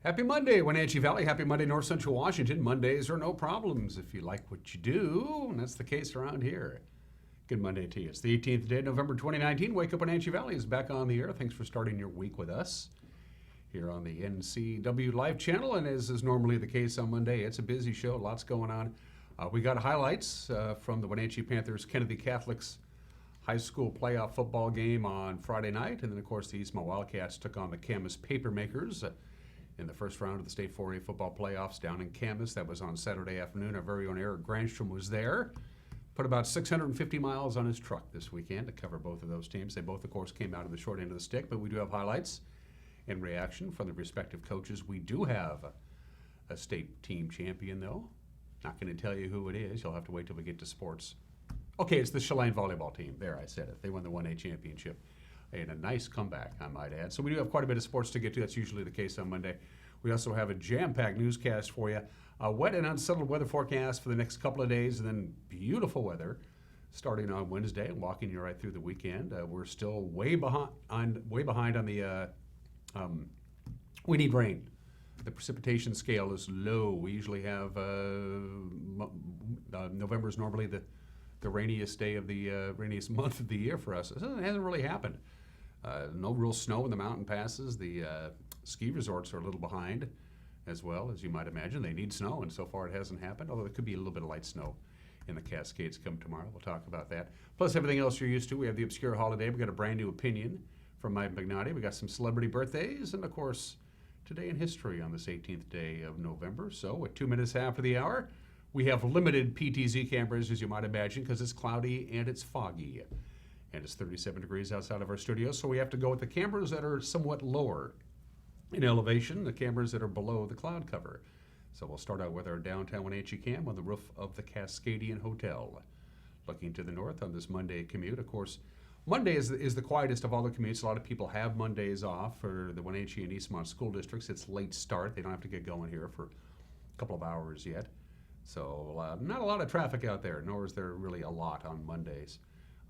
Happy Monday, Wenatchee Valley. Happy Monday, North Central Washington. Mondays are no problems if you like what you do, and that's the case around here. Good Monday to you. It's the 18th day of November 2019. Wake Up Wenatchee Valley is back on the air. Thanks for starting your week with us here on the NCW Live channel. And as is normally the case on Monday, it's a busy show, lots going on. We got highlights from the Wenatchee Panthers Kennedy Catholics high school playoff football game on Friday night. And then, of course, the Eastmont Wildcats took on the Camas Papermakers in the first round of the State 4A football playoffs down in Camas. That was on Saturday afternoon. Our very own Eric Granstrom was there. Put about 650 miles on his truck this weekend to cover both of those teams. They both, of course, came out of the short end of the stick, but we do have highlights and reaction from the respective coaches. We do have a state team champion, though. Not going to tell you who it is. You'll have to wait till we get to sports. Okay, it's the Chelan volleyball team. There, I said it. They won the 1A championship. And a nice comeback, I might add. So we do have quite a bit of sports to get to. That's usually the case on Monday. We also have a jam-packed newscast for you. A wet and unsettled weather forecast for the next couple of days, and then beautiful weather starting on Wednesday and walking you right through the weekend. We're still way behind on the we need rain. The precipitation scale is low. We usually have November is normally the rainiest day of the rainiest month of the year for us. It hasn't really happened. No real snow in the mountain passes. The ski resorts are a little behind as well, as you might imagine. They need snow, and so far it hasn't happened, although there could be a little bit of light snow in the Cascades come tomorrow. We'll talk about that. Plus everything else you're used to. We have the Obscure Holiday. We've got a brand new opinion from Mike Magnotti. We got some celebrity birthdays, and of course, today in history on this 18th day of November. So at 2 minutes after the hour, we have limited PTZ cameras, as you might imagine, because it's cloudy and it's foggy. And it's 37 degrees outside of our studio, so we have to go with the cameras that are somewhat lower in elevation, the cameras that are below the cloud cover. So we'll start out with our downtown Wenatchee cam on the roof of the Cascadian Hotel. Looking to the north on this Monday commute. Of course, Monday is the quietest of all the commutes. A lot of people have Mondays off for the Wenatchee and Eastmont school districts. It's late start. They don't have to get going here for a couple of hours yet. So not a lot of traffic out there, nor is there really a lot on Mondays.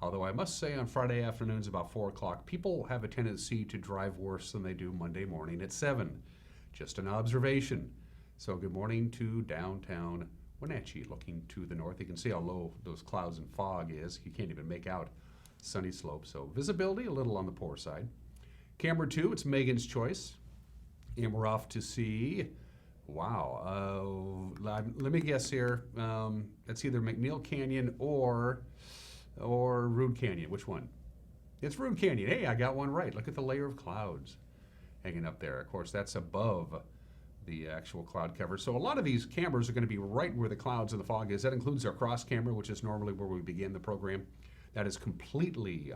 Although I must say on Friday afternoons about 4 o'clock, people have a tendency to drive worse than they do Monday morning at 7. Just an observation. So good morning to downtown Wenatchee. Looking to the north, you can see how low those clouds and fog is. You can't even make out sunny slope. So visibility a little on the poor side. Camera 2, it's Megan's choice. And we're off to see, wow, let me guess here. It's either McNeil Canyon or Rude Canyon. Which one? It's Rude Canyon. Hey, I got one right. Look at the layer of clouds hanging up there. Of course, that's above the actual cloud cover. So a lot of these cameras are going to be right where the clouds and the fog is. That includes our cross camera, which is normally where we begin the program. That is completely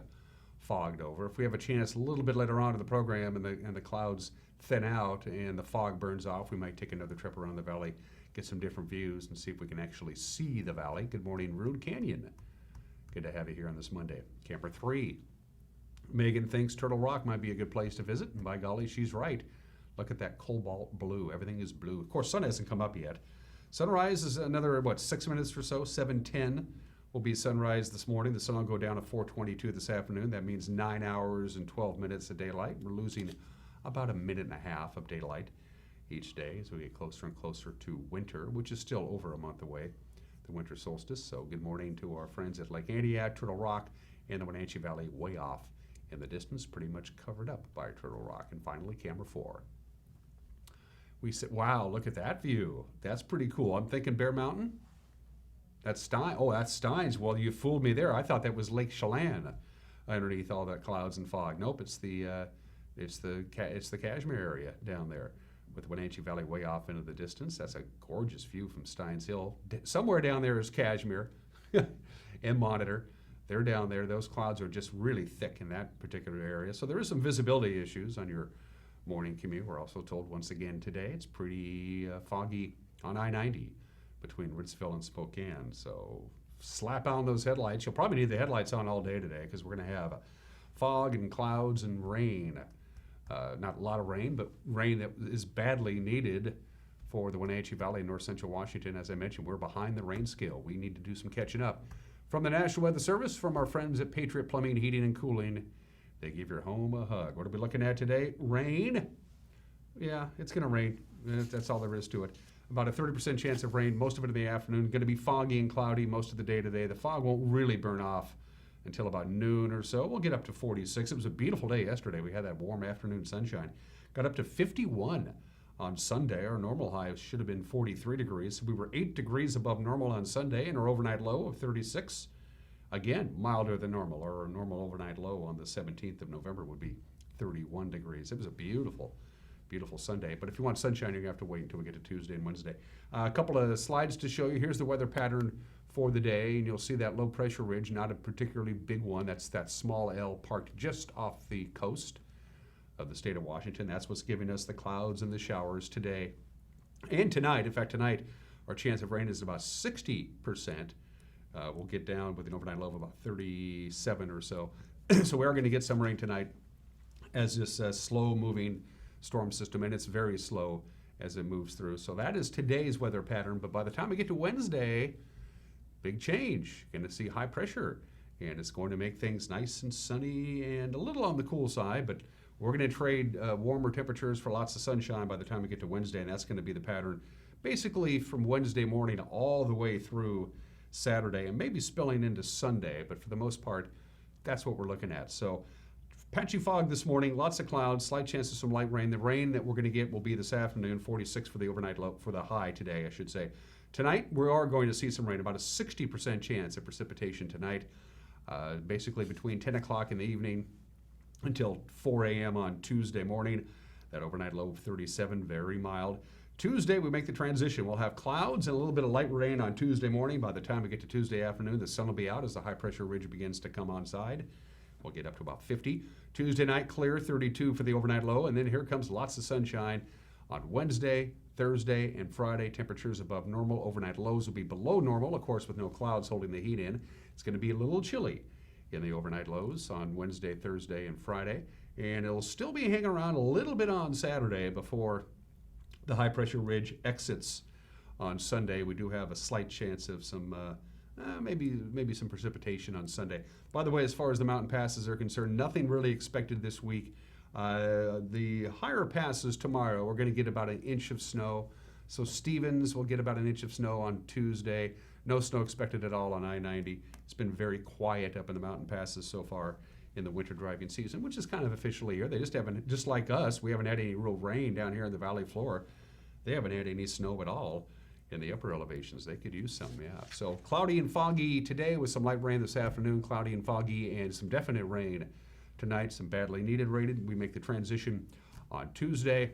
fogged over. If we have a chance a little bit later on in the program and the clouds thin out and the fog burns off, we might take another trip around the valley, get some different views, and see if we can actually see the valley. Good morning, Rude Canyon. Good to have you here on this Monday. Camper 3. Megan thinks Turtle Rock might be a good place to visit, and by golly, she's right. Look at that cobalt blue. Everything is blue. Of course, sun hasn't come up yet. Sunrise is another, 6 minutes or so? 7:10 will be sunrise this morning. The sun will go down at 4:22 this afternoon. That means 9 hours and 12 minutes of daylight. We're losing about a minute and a half of daylight each day as we get closer and closer to winter, which is still over a month away. The winter solstice. So good morning to our friends at Lake Antioch, Turtle Rock, and the Wenatchee Valley way off in the distance, pretty much covered up by Turtle Rock. And finally, camera 4. We said, wow, look at that view. That's pretty cool. I'm thinking Bear Mountain. That's Stein. Oh, that's Steins. Well, you fooled me there. I thought that was Lake Chelan underneath all that clouds and fog. Nope, it's the Cashmere area down there, with the Wenatchee Valley way off into the distance. That's a gorgeous view from Steins Hill. Somewhere down there is Cashmere and Monitor. They're down there. Those clouds are just really thick in that particular area. So there is some visibility issues on your morning commute. We're also told once again today it's pretty foggy on I-90 between Ritzville and Spokane. So slap on those headlights. You'll probably need the headlights on all day today because we're going to have fog and clouds and rain. Not a lot of rain, but rain that is badly needed for the Wenatchee Valley, North Central Washington. As I mentioned, we're behind the rain scale. We need to do some catching up. From the National Weather Service, from our friends at Patriot Plumbing, Heating, and Cooling, they give your home a hug. What are we looking at today? Rain. Yeah, it's going to rain. That's all there is to it. About a 30% chance of rain, most of it in the afternoon. Going to be foggy and cloudy most of the day today. The fog won't really burn off until about noon or so. We'll get up to 46. It was a beautiful day yesterday. We had that warm afternoon sunshine. Got up to 51 on Sunday. Our normal high should have been 43 degrees. We were 8 degrees above normal on Sunday, and our overnight low of 36. Again, milder than normal. Our normal overnight low on the 17th of November would be 31 degrees. It was a beautiful Sunday. But if you want sunshine, you're going to have to wait until we get to Tuesday and Wednesday. A couple of slides to show you. Here's the weather pattern for the day, and you'll see that low pressure ridge, not a particularly big one. That's that small L parked just off the coast of the state of Washington. That's what's giving us the clouds and the showers today and tonight. In fact, tonight, our chance of rain is about 60%. We'll get down with an overnight low of about 37 or so. So we are going to get some rain tonight as this slow-moving storm system, and it's very slow as it moves through. So that is today's weather pattern. But by the time we get to Wednesday, big change. Going to see high pressure, and it's going to make things nice and sunny and a little on the cool side, but we're going to trade warmer temperatures for lots of sunshine by the time we get to Wednesday, and that's going to be the pattern basically from Wednesday morning all the way through Saturday, and maybe spilling into Sunday, but for the most part, that's what we're looking at. So patchy fog this morning, lots of clouds, slight chance of some light rain. The rain that we're going to get will be this afternoon, 46 for the overnight low, for the high today, I should say. Tonight, we are going to see some rain, about a 60% chance of precipitation tonight, basically between 10 o'clock in the evening until 4 a.m. on Tuesday morning. That overnight low of 37, very mild. Tuesday, we make the transition. We'll have clouds and a little bit of light rain on Tuesday morning. By the time we get to Tuesday afternoon, the sun will be out as the high pressure ridge begins to come on side. We'll get up to about 50. Tuesday night, clear, 32 for the overnight low, and then here comes lots of sunshine on Wednesday, Thursday, and Friday. Temperatures above normal. Overnight lows will be below normal, of course, with no clouds holding the heat in. It's going to be a little chilly in the overnight lows on Wednesday, Thursday, and Friday, and it'll still be hanging around a little bit on Saturday before the high pressure ridge exits on Sunday. We do have a slight chance of some maybe some precipitation on Sunday. By the way, as far as the mountain passes are concerned, nothing really expected this week. The higher passes tomorrow, we're going to get about an inch of snow. So Stevens will get about an inch of snow on Tuesday. No snow expected at all on I-90. It's been very quiet up in the mountain passes so far in the winter driving season, which is kind of officially here. They just haven't, just like us, we haven't had any real rain down here in the valley floor. They haven't had any snow at all in the upper elevations. They could use some, yeah. So cloudy and foggy today with some light rain this afternoon, cloudy and foggy, and some definite rain tonight, some badly needed rain. We make the transition on Tuesday.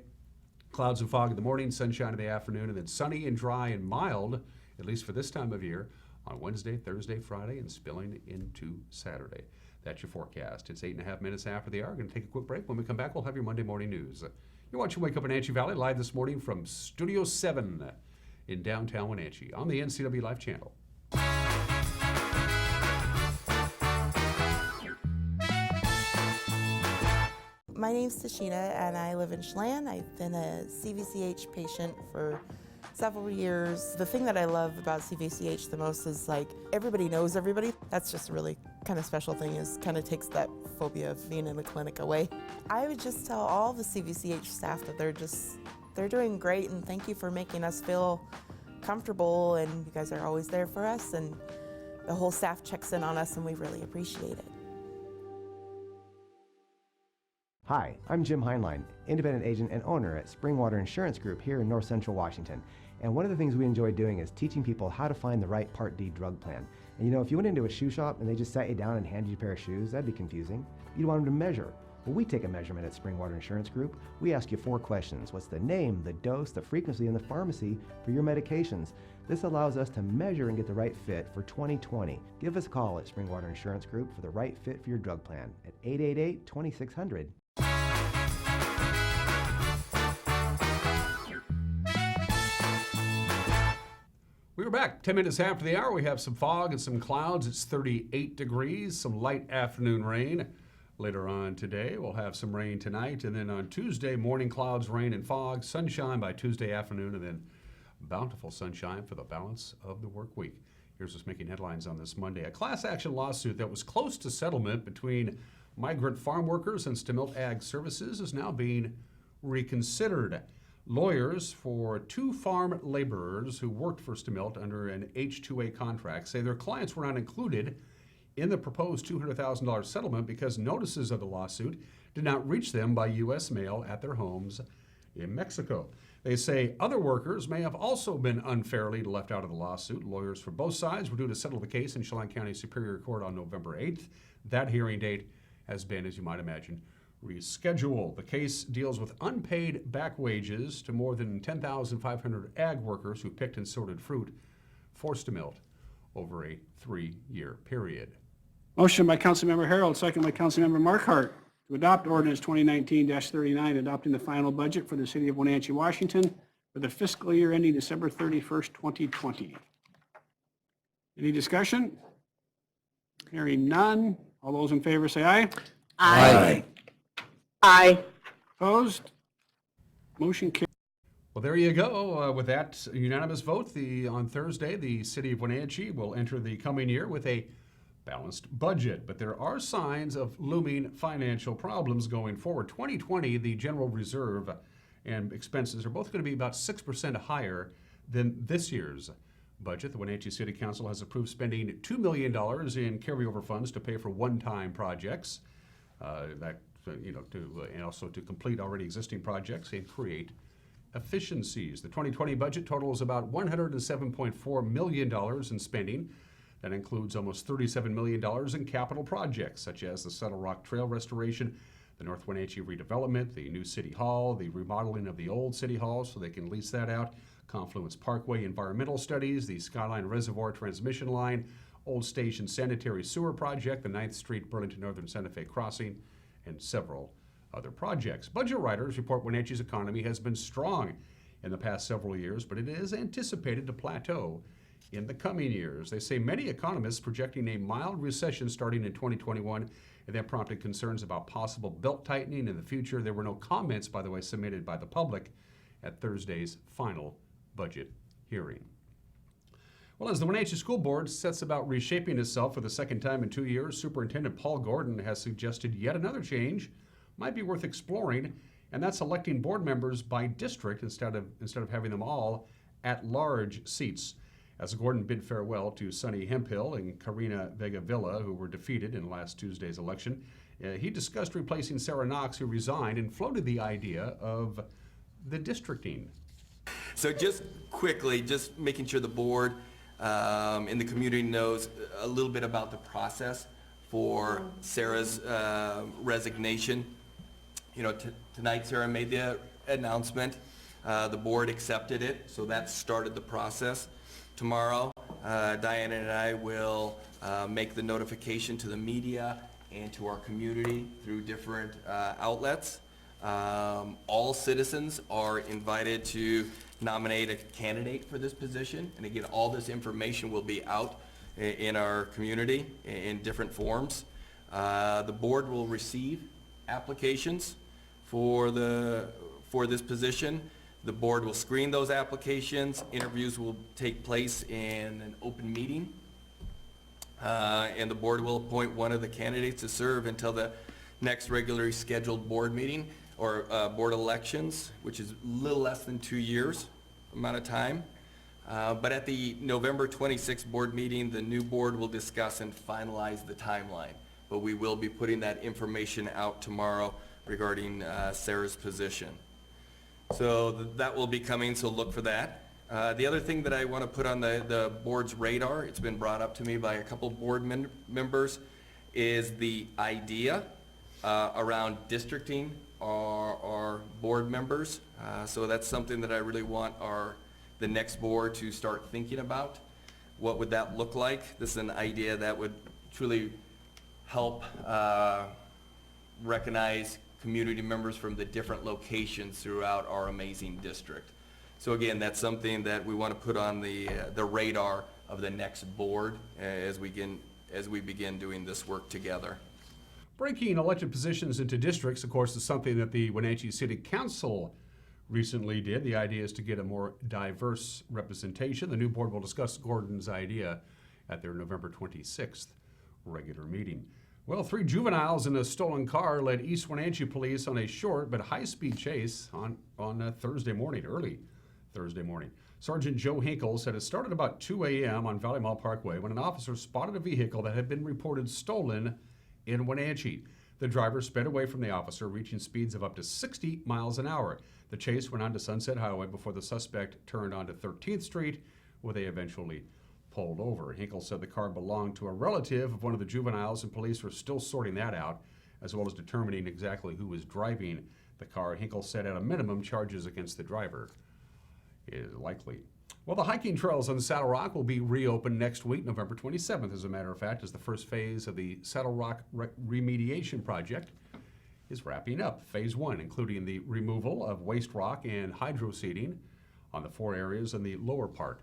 Clouds and fog in the morning, sunshine in the afternoon, and then sunny and dry and mild, at least for this time of year, on Wednesday, Thursday, Friday, and spilling into Saturday. That's your forecast. It's 8.5 minutes after the hour. We're going to take a quick break. When we come back, we'll have your Monday morning news. You're watching Wake Up Wenatchee Valley live this morning from Studio 7 in downtown Wenatchee on the NCW Live channel. My name's Tashina, and I live in Chelan. I've been a CVCH patient for several years. The thing that I love about CVCH the most is like everybody knows everybody. That's just a really kind of special thing, is kind of takes that phobia of being in the clinic away. I would just tell all the CVCH staff that they're doing great, and thank you for making us feel comfortable, and you guys are always there for us, and the whole staff checks in on us, and we really appreciate it. Hi, I'm Jim Heinlein, independent agent and owner at Springwater Insurance Group here in North Central Washington. And one of the things we enjoy doing is teaching people how to find the right Part D drug plan. And you know, if you went into a shoe shop and they just sat you down and handed you a pair of shoes, that'd be confusing. You'd want them to measure. Well, we take a measurement at Springwater Insurance Group. We ask you 4 questions. What's the name, the dose, the frequency, and the pharmacy for your medications? This allows us to measure and get the right fit for 2020. Give us a call at Springwater Insurance Group for the right fit for your drug plan at 888-2600. We're back 10 minutes after the hour. We have some fog and some clouds. It's 38 degrees, some light afternoon rain. Later on today, we'll have some rain tonight. And then on Tuesday, morning clouds, rain and fog, sunshine by Tuesday afternoon, and then bountiful sunshine for the balance of the work week. Here's what's making headlines on this Monday. A class action lawsuit that was close to settlement between migrant farm workers and Stemilt Ag Services is now being reconsidered. Lawyers for 2 farm laborers who worked for Stemilt under an H-2A contract say their clients were not included in the proposed $200,000 settlement because notices of the lawsuit did not reach them by U.S. mail at their homes in Mexico. They say other workers may have also been unfairly left out of the lawsuit. Lawyers for both sides were due to settle the case in Chelan County Superior Court on November 8th. That hearing date has been, as you might imagine, rescheduled. The case deals with unpaid back wages to more than 10,500 ag workers who picked and sorted fruit for Stemilt over a 3-year period. Motion by Councilmember Harold, second by Councilmember Markhart, to adopt ordinance 2019-39, adopting the final budget for the city of Wenatchee, Washington for the fiscal year ending December 31st, 2020. Any discussion? Hearing none. All those in favor say aye. Aye. Aye. Opposed? Motion carries. Well, there you go. With that unanimous vote, on Thursday, the city of Wenatchee will enter the coming year with a balanced budget. But there are signs of looming financial problems going forward. 2020, the general reserve and expenses are both going to be about 6% higher than this year's budget. The Wenatchee City Council has approved spending $2 million in carryover funds to pay for one-time projects, and also to complete already existing projects and create efficiencies. The 2020 budget totals about $107.4 million in spending. That includes almost $37 million in capital projects, such as the Settle Rock Trail restoration, the North Wenatchee redevelopment, the new City Hall, the remodeling of the old City Hall so they can lease that out, Confluence Parkway environmental studies, the Skyline Reservoir transmission line, Old Station sanitary sewer project, the 9th Street Burlington Northern Santa Fe crossing, and several other projects. Budget writers report Wenatchee's economy has been strong in the past several years, but it is anticipated to plateau in the coming years. They say many economists projecting a mild recession starting in 2021, and that prompted concerns about possible belt tightening in the future. There were no comments, by the way, submitted by the public at Thursday's final budget hearing. Well, as the Wenatchee School Board sets about reshaping itself for the second time in 2 years, Superintendent Paul Gordon has suggested yet another change might be worth exploring, and that's electing board members by district instead of having them all at large seats. As Gordon bid farewell to Sonny Hemphill and Karina Vega Villa, who were defeated in last Tuesday's election, he discussed replacing Sarah Knox, who resigned, and floated the idea of the districting. So just quickly, just making sure the board and the community knows a little bit about the process for Sarah's resignation. You know, tonight Sarah made the announcement. The board accepted it, so that started the process. Tomorrow, Diana and I will make the notification to the media and to our community through different outlets. All citizens are invited to nominate a candidate for this position, and again, all this information will be out in our community in different forms. The board will receive applications for this position. The board will screen those applications. Interviews will take place in an open meeting, and the board will appoint one of the candidates to serve until the next regularly scheduled board meeting or board elections, which is a little less than 2 years amount of time. But at the November 26th board meeting, the new board will discuss and finalize the timeline. But we will be putting that information out tomorrow regarding Sarah's position. So that will be coming, so look for that. The other thing that I want to put on the board's radar, it's been brought up to me by a couple board members, is the idea around districting our board members. So that's something that I really want the next board to start thinking about. What would that look like? This is an idea that would truly help recognize community members from the different locations throughout our amazing district. So again, that's something that we want to put on the radar of the next board as we begin doing this work together. Breaking elected positions into districts, of course, is something that the Wenatchee City Council recently did. The idea is to get a more diverse representation. The new board will discuss Gordon's idea at their November 26th regular meeting. Well, 3 juveniles in a stolen car led East Wenatchee police on a short but high-speed chase on early Thursday morning. Sergeant Joe Hinkle said it started about 2 a.m. on Valley Mall Parkway when an officer spotted a vehicle that had been reported stolen in Wenatchee. The driver sped away from the officer, reaching speeds of up to 60 miles an hour. The chase went on to Sunset Highway before the suspect turned onto 13th Street, where they eventually pulled over. Hinkle said the car belonged to a relative of one of the juveniles, and police were still sorting that out, as well as determining exactly who was driving the car. Hinkle said at a minimum charges against the driver is likely. Well, the hiking trails on Saddle Rock will be reopened next week, November 27th, as a matter of fact, as the first phase of the Saddle Rock remediation project is wrapping up. Phase 1, including the removal of waste rock and hydro seeding on the 4 areas in the lower part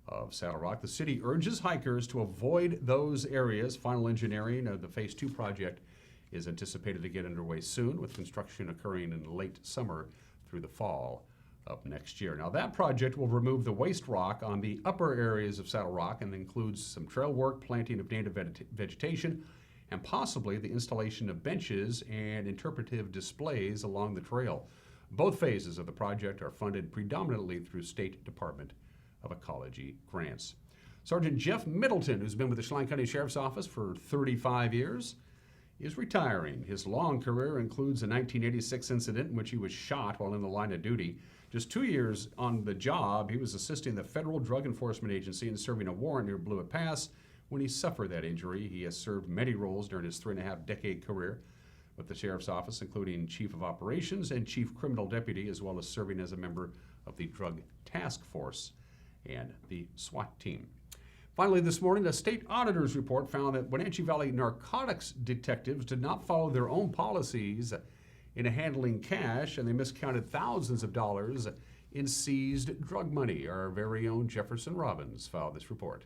of Saddle Rock. The city urges hikers to avoid those areas. Final engineering of the Phase 2 project is anticipated to get underway soon, with construction occurring in late summer through the fall of next year. Now, that project will remove the waste rock on the upper areas of Saddle Rock and includes some trail work, planting of native vegetation, and possibly the installation of benches and interpretive displays along the trail. Both phases of the project are funded predominantly through State Department of Ecology grants. Sergeant Jeff Middleton, who's been with the Chelan County Sheriff's Office for 35 years, is retiring. His long career includes a 1986 incident in which he was shot while in the line of duty. Just 2 years on the job, he was assisting the Federal Drug Enforcement Agency in serving a warrant near Blewett Pass when he suffered that injury. He has served many roles during his 3.5-decade career with the Sheriff's Office, including Chief of Operations and Chief Criminal Deputy, as well as serving as a member of the Drug Task Force and the SWAT team. Finally, this morning, a state auditor's report found that Wenatchee Valley narcotics detectives did not follow their own policies in handling cash, and they miscounted thousands of dollars in seized drug money. Our very own Jefferson Robbins filed this report.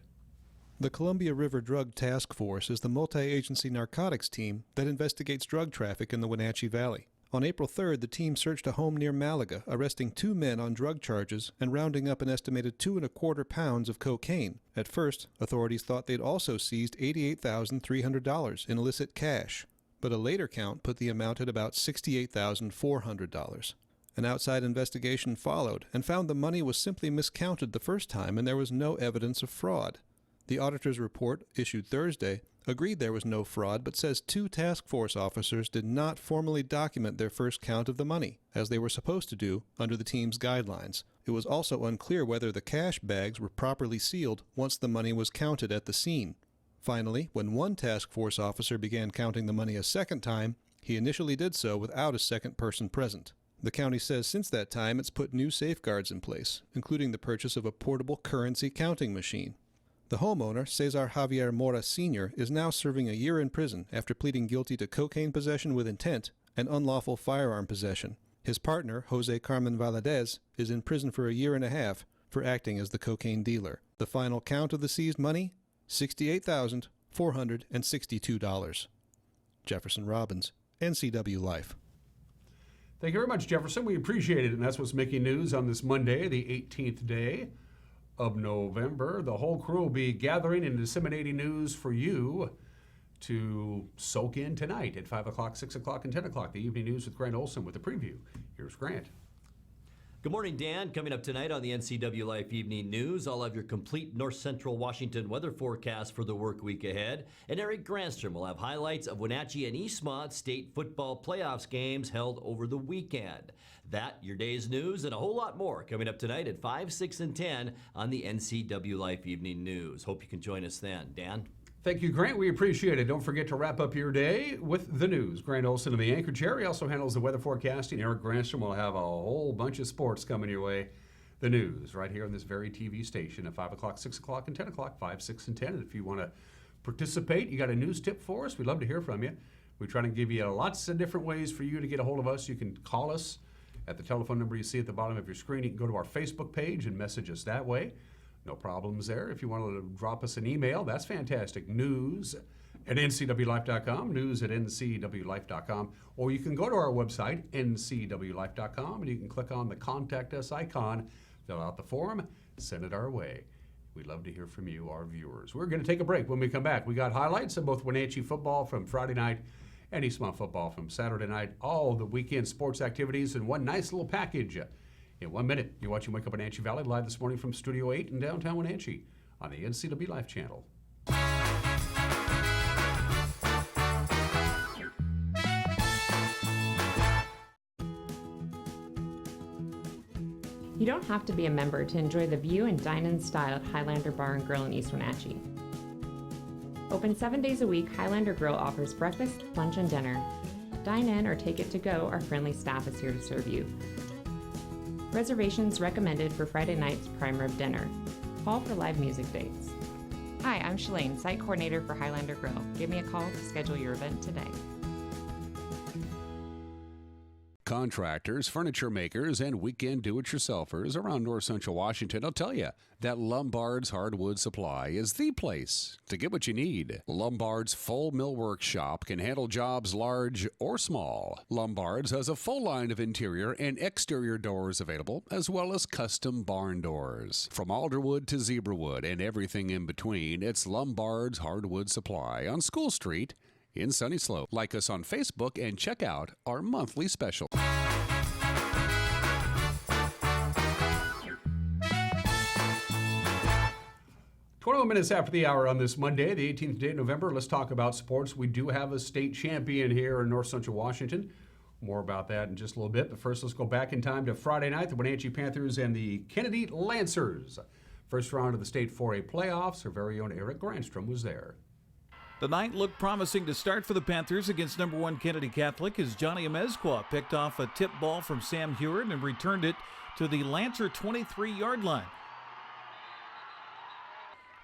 The Columbia River Drug Task Force is the multi-agency narcotics team that investigates drug traffic in the Wenatchee Valley. On April 3rd, the team searched a home near Malaga, arresting 2 men on drug charges and rounding up an estimated 2¼ pounds of cocaine. At first, authorities thought they'd also seized $88,300 in illicit cash, but a later count put the amount at about $68,400. An outside investigation followed and found the money was simply miscounted the first time and there was no evidence of fraud. The auditor's report, issued Thursday, agreed there was no fraud, but says 2 task force officers did not formally document their first count of the money, as they were supposed to do under the team's guidelines. It was also unclear whether the cash bags were properly sealed once the money was counted at the scene. Finally, when one task force officer began counting the money a second time, he initially did so without a second person present. The county says since that time it's put new safeguards in place, including the purchase of a portable currency counting machine. The homeowner, Cesar Javier Mora Sr., is now serving a year in prison after pleading guilty to cocaine possession with intent and unlawful firearm possession. His partner, Jose Carmen Valadez, is in prison for a year and a half for acting as the cocaine dealer. The final count of the seized money? $68,462. Jefferson Robbins, NCW Life. Thank you very much, Jefferson. We appreciate it, and that's what's making news on this Monday, the 18th day of November. The whole crew will be gathering and disseminating news for you to soak in tonight at 5 o'clock, 6 o'clock, and 10 o'clock. The evening news with Grant Olson with a preview. Here's Grant. Good morning, Dan. Coming up tonight on the NCW Life Evening News, I'll have your complete North Central Washington weather forecast for the work week ahead. And Eric Granstrom will have highlights of Wenatchee and Eastmont state football playoffs games held over the weekend. That, your day's news, and a whole lot more coming up tonight at 5, 6, and 10 on the NCW Life Evening News. Hope you can join us then. Dan? Thank you, Grant. We appreciate it. Don't forget to wrap up your day with the news. Grant Olson in the anchor chair. He also handles the weather forecasting. Eric Granstrom will have a whole bunch of sports coming your way. The news right here on this very TV station at 5 o'clock, 6 o'clock, and 10 o'clock, 5, 6, and 10. And if you want to participate, you got a news tip for us, we'd love to hear from you. We try to give you lots of different ways for you to get a hold of us. You can call us at the telephone number you see at the bottom of your screen. You can go to our Facebook page and message us that way. No problems there. If you want to drop us an email, that's fantastic. news@ncwlife.com, news@ncwlife.com. Or you can go to our website, ncwlife.com, and you can click on the Contact Us icon, fill out the form, send it our way. We love to hear from you, our viewers. We're going to take a break. When we come back, we got highlights of both Wenatchee football from Friday night and Eastmont football from Saturday night. All the weekend sports activities in one nice little package. In 1 minute, you're watching Wake Up Wenatchee Valley live this morning from Studio 8 in downtown Wenatchee on the NCW Life channel. You don't have to be a member to enjoy the view and dine in style at Highlander Bar and Grill in East Wenatchee. Open 7 days a week, Highlander Grill offers breakfast, lunch, and dinner. Dine in or take it to go, our friendly staff is here to serve you. Reservations recommended for Friday night's prime rib dinner. Call for live music dates. Hi, I'm Shalane, site coordinator for Highlander Grill. Give me a call to schedule your event today. Contractors, furniture makers, and weekend do-it-yourselfers around north central Washington will tell you that Lombard's Hardwood Supply is the place to get what you need. Lombard's full millwork shop can handle jobs large or small. Lombard's has a full line of interior and exterior doors available, as well as custom barn doors. From alderwood to zebrawood and everything in between, it's Lombard's Hardwood Supply on School Street in Sunny Slope. Like us on Facebook and check out our monthly special. 21 minutes after the hour on this Monday, the 18th day of November. Let's talk about sports. We do have a state champion here in north central Washington. More about that in just a little bit. But first, let's go back in time to Friday night. The Wenatchee Panthers and the Kennedy Lancers. First round of the state 4A playoffs. Our very own Eric Granstrom was there. The night looked promising to start for the Panthers against number 1 Kennedy Catholic as Johnny Amezcua picked off a tip ball from Sam Heward and returned it to the Lancer 23-yard line.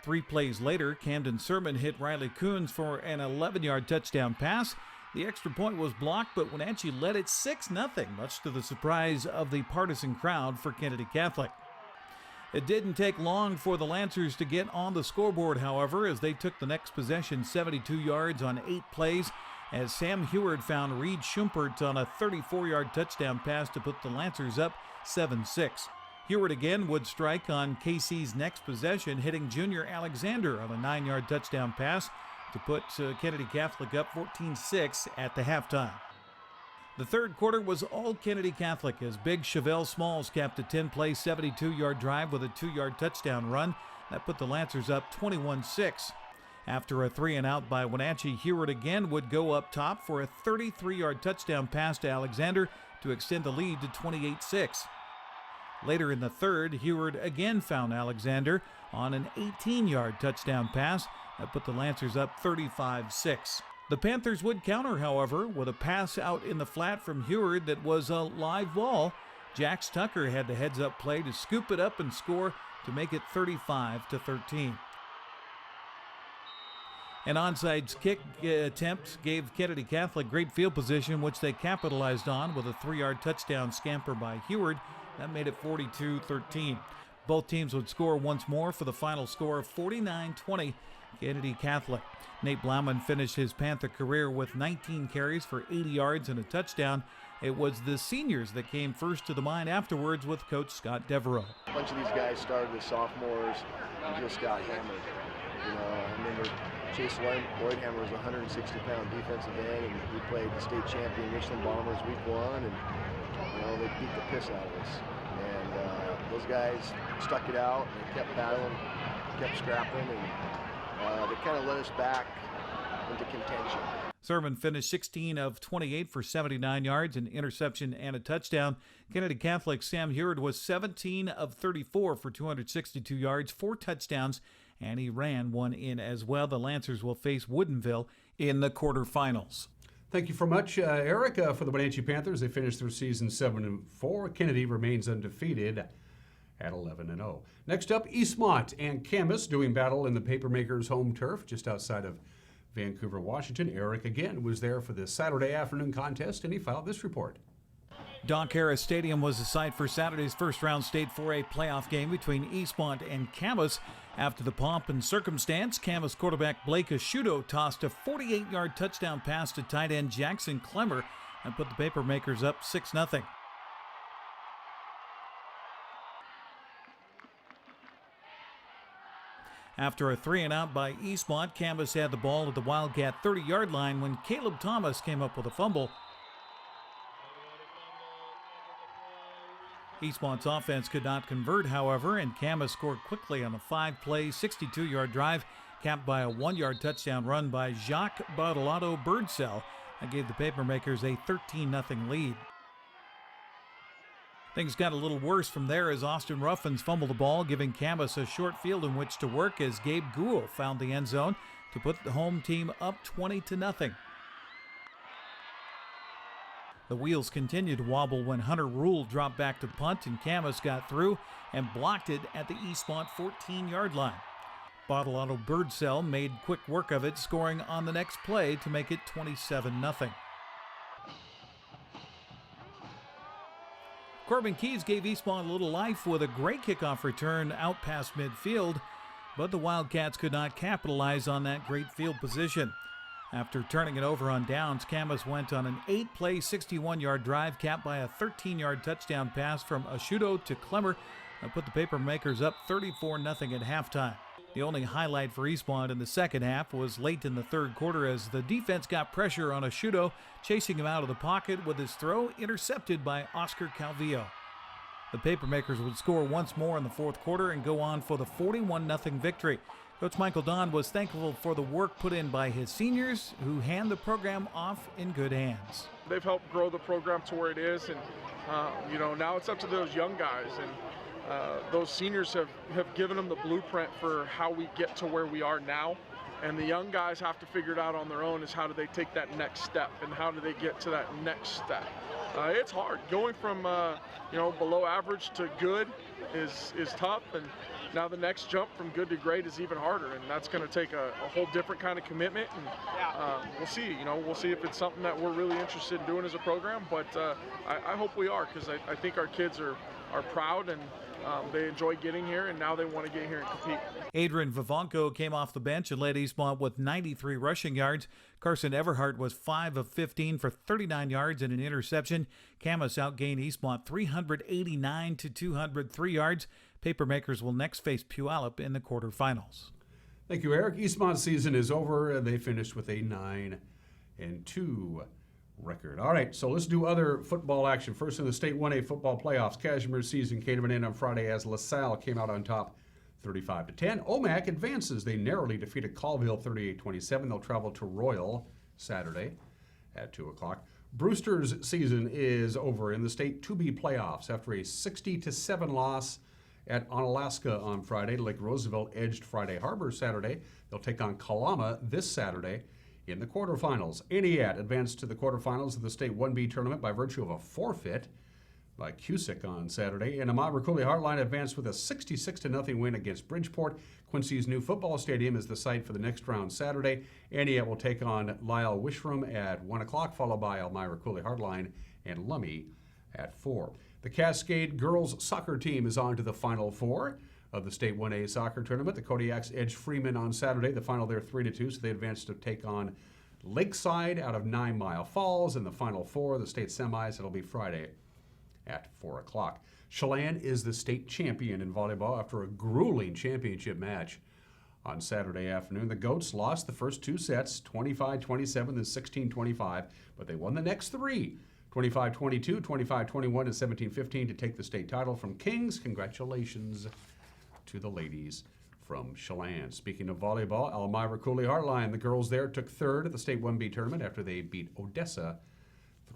3 plays later, Camden Sermon hit Riley Kuntz for an 11-yard touchdown pass. The extra point was blocked, but Wenatchee led it 6-0, much to the surprise of the partisan crowd for Kennedy Catholic. It didn't take long for the Lancers to get on the scoreboard, however, as they took the next possession 72 yards on 8 plays, as Sam Heward found Reed Schumpert on a 34-yard touchdown pass to put the Lancers up 7-6. Heward again would strike on KC's next possession, hitting Junior Alexander on a 9-yard touchdown pass to put Kennedy Catholic up 14-6 at the halftime. The third quarter was all Kennedy Catholic as big Chevelle Smalls capped a 10-play, 72-yard drive with a 2-yard touchdown run. That put the Lancers up 21-6. After a 3-and-out by Wenatchee, Heward again would go up top for a 33-yard touchdown pass to Alexander to extend the lead to 28-6. Later in the third, Heward again found Alexander on an 18-yard touchdown pass that put the Lancers up 35-6. The Panthers would counter, however, with a pass out in the flat from Heward that was a live ball. Jax Tucker had the heads-up play to scoop it up and score to make it 35-13. An onside kick attempt gave Kennedy Catholic great field position, which they capitalized on with a 3-yard touchdown scamper by Heward. That made it 42-13. Both teams would score once more for the final score of 49-20, Kennedy Catholic. Nate Blauman finished his Panther career with 19 carries for 80 yards and a touchdown. It was the seniors that came first to the mind afterwards with Coach Scott Devereaux. A bunch of these guys started as sophomores and just got hammered. I remember Chase Lloydhammer was a 160-pound defensive end, and we played the state champion Richland Bombers week 1, and they beat the piss out of us. And those guys stuck it out, and they kept battling, kept scrapping, and they kind of led us back into contention. Sermon finished 16 of 28 for 79 yards, an interception and a touchdown. Kennedy Catholic Sam Heward was 17 of 34 for 262 yards, 4 touchdowns, and he ran one in as well. The Lancers will face Woodinville in the quarterfinals. Thank you very much, Eric, for the Wenatchee Panthers. They finished their season 7-4. Kennedy remains undefeated at 11-0. Next up, Eastmont and Camas doing battle in the Papermakers' home turf just outside of Vancouver, Washington. Eric again was there for the Saturday afternoon contest, and he filed this report. Doc Harris Stadium was the site for Saturday's first-round State 4A playoff game between Eastmont and Camas. After the pomp and circumstance, Camas quarterback Blake Asciuto tossed a 48-yard touchdown pass to tight end Jackson Clemmer and put the Papermakers up 6-0. After a 3-and-out by Eastmont, Camas had the ball at the Wildcat 30-yard line when Caleb Thomas came up with a fumble. Eastmont's offense could not convert, however, and Camas scored quickly on a 5-play, 62-yard drive, capped by a 1-yard touchdown run by Jacques Bartolotto Birdsell that gave the Papermakers a 13-0 lead. Things got a little worse from there as Austin Ruffins fumbled the ball, giving Camas a short field in which to work as Gabe Gould found the end zone to put the home team up 20-0. The wheels continued to wobble when Hunter Rule dropped back to punt and Camas got through and blocked it at the Eastmont 14-yard line. Bartolotto Birdsell made quick work of it, scoring on the next play to make it 27-0. Corbin Keys gave Eastmont a little life with a great kickoff return out past midfield, but the Wildcats could not capitalize on that great field position. After turning it over on downs, Camas went on an 8-play, 61-yard drive capped by a 13-yard touchdown pass from Ashudo to Clemmer that put the Papermakers up 34-0 at halftime. The only highlight for Eastmont in the second half was late in the third quarter as the defense got pressure on Ashudo, chasing him out of the pocket with his throw intercepted by Oscar Calvillo. The Papermakers would score once more in the fourth quarter and go on for the 41-0 victory. Coach Michael Don was thankful for the work put in by his seniors, who hand the program off in good hands. They've helped grow the program to where it is, and now it's up to those young guys, and those seniors have given them the blueprint for how we get to where we are now, and the young guys have to figure it out on their own is how do they take that next step and how do they get to that next step. It's hard. Going from below average to good is tough, and now the next jump from good to great is even harder, and that's going to take a whole different kind of commitment, and we'll see. We'll see if it's something that we're really interested in doing as a program, but I hope we are, because I think our kids are proud, and they enjoy getting here, and now they want to get here and compete. Adrian Vivanco came off the bench and led Eastmont with 93 rushing yards. Carson Everhart was 5 of 15 for 39 yards and an interception. Camas outgained Eastmont 389 to 203 yards. Papermakers will next face Puyallup in the quarterfinals. Thank you, Eric. Eastmont's season is over. They finished with a 9-2 record. All right, so let's do other football action. First in the State 1A football playoffs, Casimir's season came to an end on Friday as LaSalle came out on top 35-10. OMAC advances. They narrowly defeated Colville 38-27. They'll travel to Royal Saturday at 2 o'clock. Brewster's season is over in the State 2B playoffs after a 60-7 loss at Onalaska on Friday. Lake Roosevelt edged Friday Harbor Saturday. They'll take on Kalama this Saturday in the quarterfinals. Aniat advanced to the quarterfinals of the State 1B tournament by virtue of a forfeit by Cusick on Saturday. And Ahmad Rakuli Heartline advanced with a 66-0 win against Bridgeport. Quincy's new football stadium is the site for the next round Saturday. Aniat will take on Lyle Wishram at 1 o'clock, followed by Elmira Cooley Heartline and Lummi at 4. The Cascade girls soccer team is on to the Final Four of the State 1A soccer tournament. The Kodiaks edged Freeman on Saturday. The final there 3-2, so they advanced to take on Lakeside out of 9 Mile Falls in the Final Four of the state semis. It'll be Friday at 4 o'clock. Chelan is the state champion in volleyball after a grueling championship match on Saturday afternoon. The Goats lost the first 2 sets, 25-27 and 16-25, but they won the next 3. 25-22, 25-21, and 17-15 to take the state title from Kings. Congratulations to the ladies from Chelan. Speaking of volleyball, Elmira Cooley Heartline, the girls there took 3rd at the State 1B tournament after they beat Odessa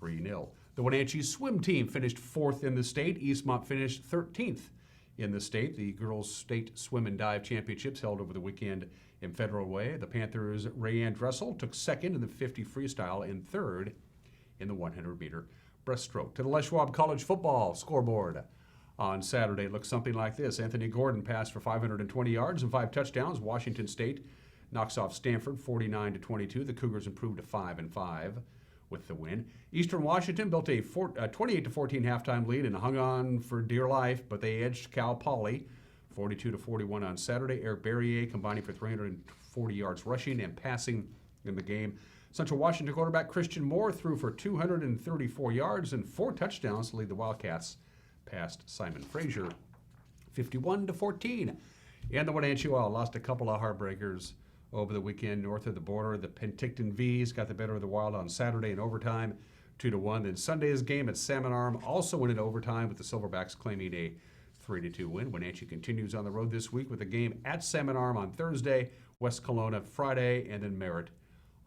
3-0. The Wenatchee swim team finished 4th in the state. Eastmont finished 13th in the state. The girls' state swim and dive championships held over the weekend in Federal Way. The Panthers' Rayanne Dressel took 2nd in the 50 freestyle and 3rd in the 100-meter breaststroke. To the Les Schwab College football scoreboard on Saturday, it looks something like this. Anthony Gordon passed for 520 yards and 5 touchdowns. Washington State knocks off Stanford 49-22. The Cougars improved to 5-5 with the win. Eastern Washington built a 28-14 halftime lead and hung on for dear life, but they edged Cal Poly 42-41 on Saturday. Eric Barrier combining for 340 yards rushing and passing in the game. Central Washington quarterback Christian Moore threw for 234 yards and 4 touchdowns to lead the Wildcats past Simon Frazier 51-14. And the Wenatchee Wild lost a couple of heartbreakers over the weekend north of the border. The Penticton V's got the better of the Wild on Saturday in overtime, 2-1. Then Sunday's game at Salmon Arm also went in overtime with the Silverbacks claiming a 3-2 win. Wenatchee continues on the road this week with a game at Salmon Arm on Thursday, West Kelowna Friday, and then Merritt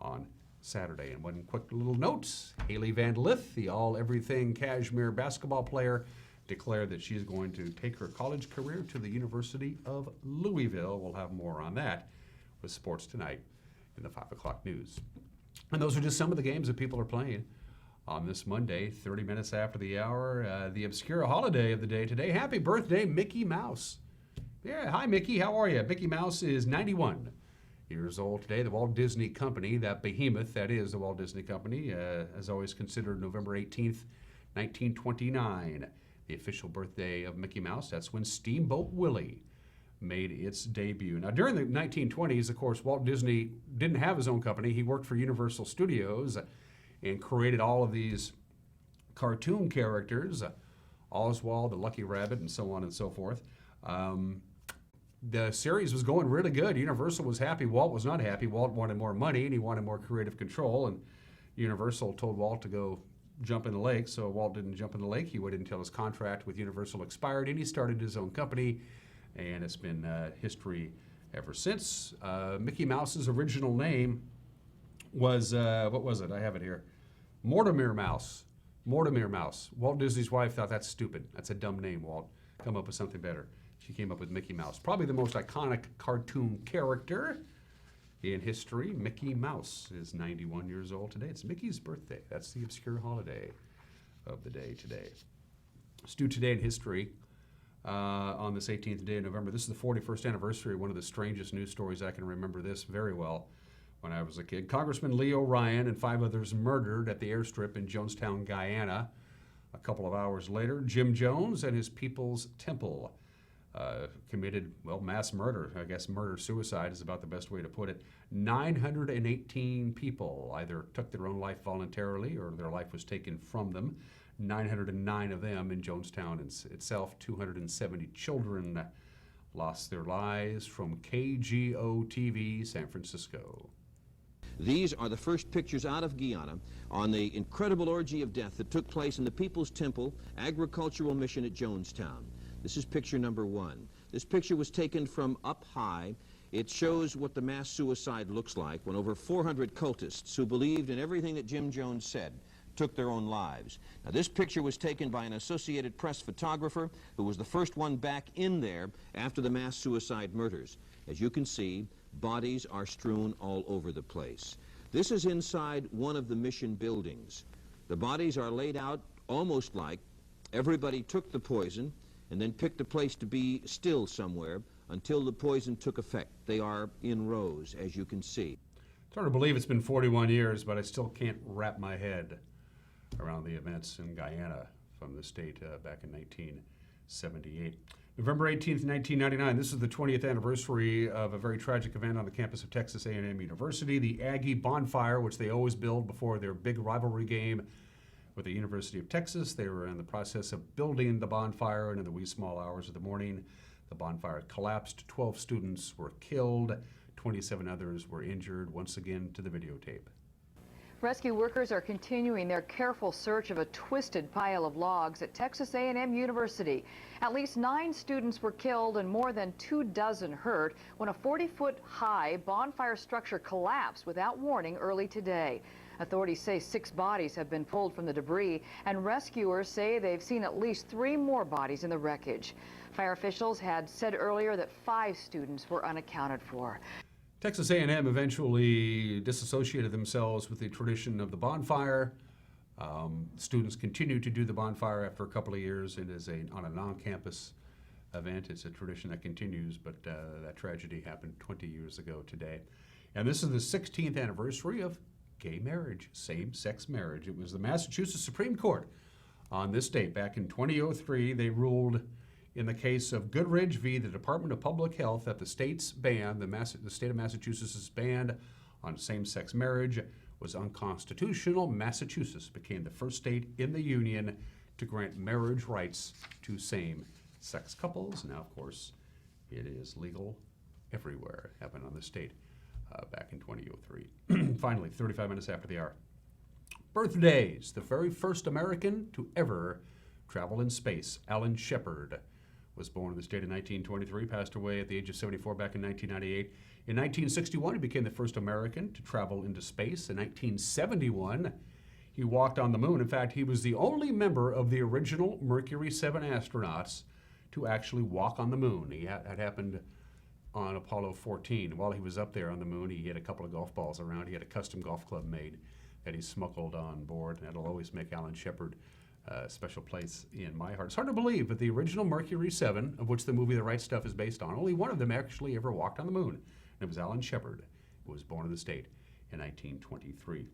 on Saturday. And one quick little note, Haley Van Lith, the all-everything Cashmere basketball player, declared that she's going to take her college career to the University of Louisville. We'll have more on that with Sports Tonight in the 5 o'clock news. And those are just some of the games that people are playing on this Monday, 30 minutes after the hour, the obscure holiday of the day today. Happy birthday, Mickey Mouse. Yeah, hi, Mickey. How are you? Mickey Mouse is 91 years old today. The Walt Disney Company, that behemoth that is the Walt Disney Company, has always considered November 18th, 1929, the official birthday of Mickey Mouse. That's when Steamboat Willie made its debut. Now, during the 1920s, of course, Walt Disney didn't have his own company. He worked for Universal Studios and created all of these cartoon characters, Oswald, the Lucky Rabbit, and so on and so forth. The series was going really good. Universal was happy. Walt was not happy. Walt wanted more money, and he wanted more creative control, and Universal told Walt to go jump in the lake, so Walt didn't jump in the lake. He waited until his contract with Universal expired, and he started his own company, and it's been history ever since. Mickey Mouse's original name was, what was it? I have it here. Mortimer Mouse. Mortimer Mouse. Walt Disney's wife thought, that's stupid. That's a dumb name, Walt. Come up with something better. She came up with Mickey Mouse. Probably the most iconic cartoon character in history. Mickey Mouse is 91 years old today. It's Mickey's birthday. That's the obscure holiday of the day today. Let's do Today in History on this 18th day of November. This is the 41st anniversary of one of the strangest news stories. I can remember this very well when I was a kid. Congressman Leo Ryan and 5 others murdered at the airstrip in Jonestown, Guyana. A couple of hours later, Jim Jones and his People's Temple committed, well, mass murder. I guess murder-suicide is about the best way to put it. 918 people either took their own life voluntarily or their life was taken from them. 909 of them in Jonestown itself. 270 children lost their lives from KGO-TV San Francisco. These are the first pictures out of Guyana on the incredible orgy of death that took place in the People's Temple Agricultural Mission at Jonestown. This is picture number 1. This picture was taken from up high. It shows what the mass suicide looks like when over 400 cultists who believed in everything that Jim Jones said took their own lives. Now, this picture was taken by an Associated Press photographer who was the first one back in there after the mass suicide murders. As you can see, bodies are strewn all over the place. This is inside one of the mission buildings. The bodies are laid out almost like everybody took the poison and then picked a place to be still somewhere until the poison took effect. They are in rows, as you can see. It's hard to believe it's been 41 years, but I still can't wrap my head around the events in Guyana from the state back in 1978. November 18th, 1999, this is the 20th anniversary of a very tragic event on the campus of Texas A&M University, the Aggie Bonfire, which they always build before their big rivalry game with the University of Texas. They were in the process of building the bonfire, and in the wee small hours of the morning, the bonfire collapsed. 12 students were killed, 27 others were injured. Once again to the videotape. Rescue workers are continuing their careful search of a twisted pile of logs at Texas A&M University. At least 9 students were killed and more than 24 hurt when a 40-foot high bonfire structure collapsed without warning early today. Authorities say 6 bodies have been pulled from the debris, and rescuers say they've seen at least 3 more bodies in the wreckage. Fire officials had said earlier that 5 students were unaccounted for. Texas A&M eventually disassociated themselves with the tradition of the bonfire. Students continue to do the bonfire after a couple of years. It is on a non-campus event. It's a tradition that continues, but that tragedy happened 20 years ago today. And this is the 16th anniversary of gay marriage, same-sex marriage. It was the Massachusetts Supreme Court on this date. Back in 2003, they ruled in the case of Goodridge v. the Department of Public Health that the state's ban, the state of Massachusetts' ban on same-sex marriage was unconstitutional. Massachusetts became the first state in the union to grant marriage rights to same-sex couples. Now, of course, It is legal everywhere. Happened on the state back in 2003. Finally, 35 minutes after the hour. Birthdays. The very first American to ever travel in space, Alan Shepard, was born in the state in 1923, passed away at the age of 74 back in 1998. In 1961, he became the first American to travel into space. In 1971, he walked on the moon. In fact, he was the only member of the original Mercury 7 astronauts to actually walk on the moon. That happened on Apollo 14. While he was up there on the moon, he had a couple of golf balls around. He had a custom golf club made that he smuggled on board. And that'll always make Alan Shepard a special place in my heart. It's hard to believe, but the original Mercury 7, of which the movie The Right Stuff is based on, only one of them actually ever walked on the moon. And it was Alan Shepard, who was born in the state in 1923.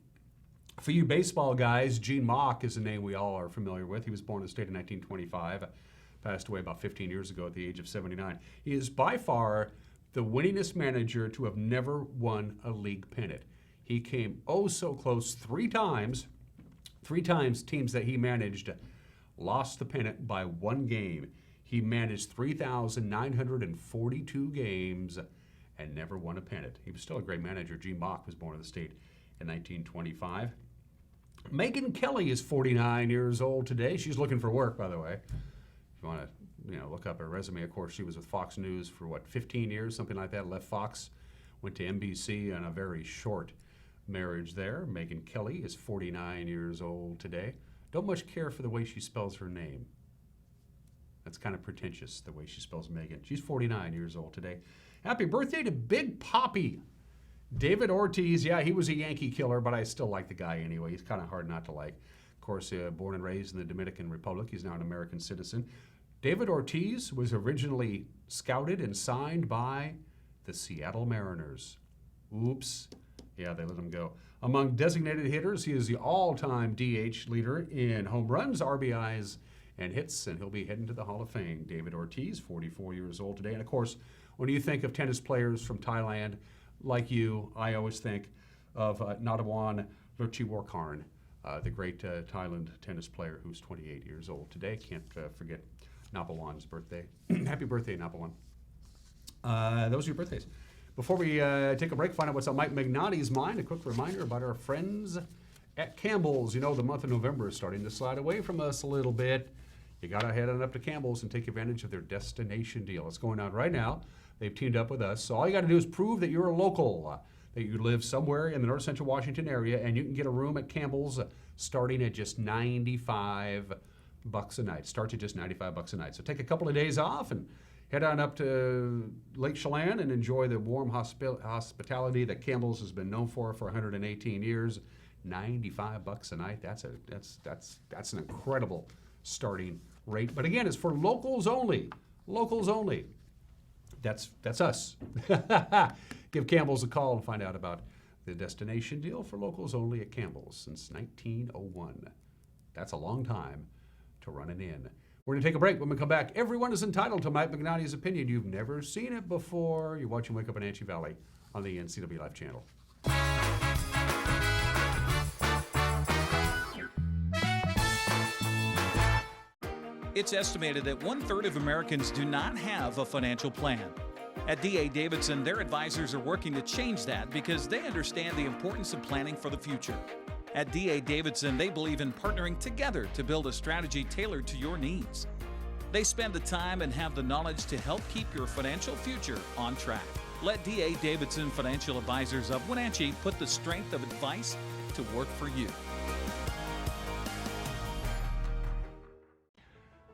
For you baseball guys, Gene Mauch is a name we all are familiar with. He was born in the state in 1925, passed away about 15 years ago at the age of 79. He is by far the winningest manager to have never won a league pennant. He came oh so close 3 times. 3 times teams that he managed lost the pennant by 1 game. He managed 3,942 games and never won a pennant. He was still a great manager. Gene Mauch was born in the state in 1925. Megyn Kelly is 49 years old today. She's looking for work, by the way. If you want to look up her resume, of course, she was with Fox News for, 15 years, something like that. Left Fox, went to NBC on a very short marriage there. Megyn Kelly is 49 years old today. Don't much care for the way she spells her name. That's kind of pretentious, the way she spells Megan. She's 49 years old today. Happy birthday to Big Papi. David Ortiz, yeah, he was a Yankee killer, but I still like the guy anyway. He's kind of hard not to like. Of course, born and raised in the Dominican Republic. He's now an American citizen. David Ortiz was originally scouted and signed by the Seattle Mariners. Oops. Yeah, they let him go. Among designated hitters, he is the all-time DH leader in home runs, RBIs, and hits, and he'll be heading to the Hall of Fame. David Ortiz, 44 years old today. And of course, when you think of tennis players from Thailand, like you, I always think of Nadawan Lerchiwarkarn, the great Thailand tennis player who's 28 years old today. Can't forget Napawan's birthday. Happy birthday, Napawan. Those are your birthdays. Before we take a break, find out what's on Mike Magnotti's mind, a quick reminder about our friends at Campbell's. You know, the month of November is starting to slide away from us a little bit. You got to head on up to Campbell's and take advantage of their destination deal. It's going on right now. They've teamed up with us. So all you got to do is prove that you're a local, that you live somewhere in the North Central Washington area, and you can get a room at Campbell's starting at just $95 a night. Starts at just $95 a night. So take a couple of days off and head on up to Lake Chelan and enjoy the warm hospitality that Campbell's has been known for 118 years. $95 a night. That's an incredible starting rate. But again, it's for locals only. Locals only. That's us. Give Campbell's a call and find out about the destination deal for locals only at Campbell's since 1901. That's a long time to run an inn. We're going to take a break. When we come back, everyone is entitled to Mike Magnotti's opinion. You've never seen it before. You're watching Wake Up in Wenatchee Valley on the NCW Life channel. It's estimated that 1/3 of Americans do not have a financial plan. At D.A. Davidson, their advisors are working to change that because they understand the importance of planning for the future. At D.A. Davidson, they believe in partnering together to build a strategy tailored to your needs. They spend the time and have the knowledge to help keep your financial future on track. Let D.A. Davidson Financial Advisors of Wenatchee put the strength of advice to work for you.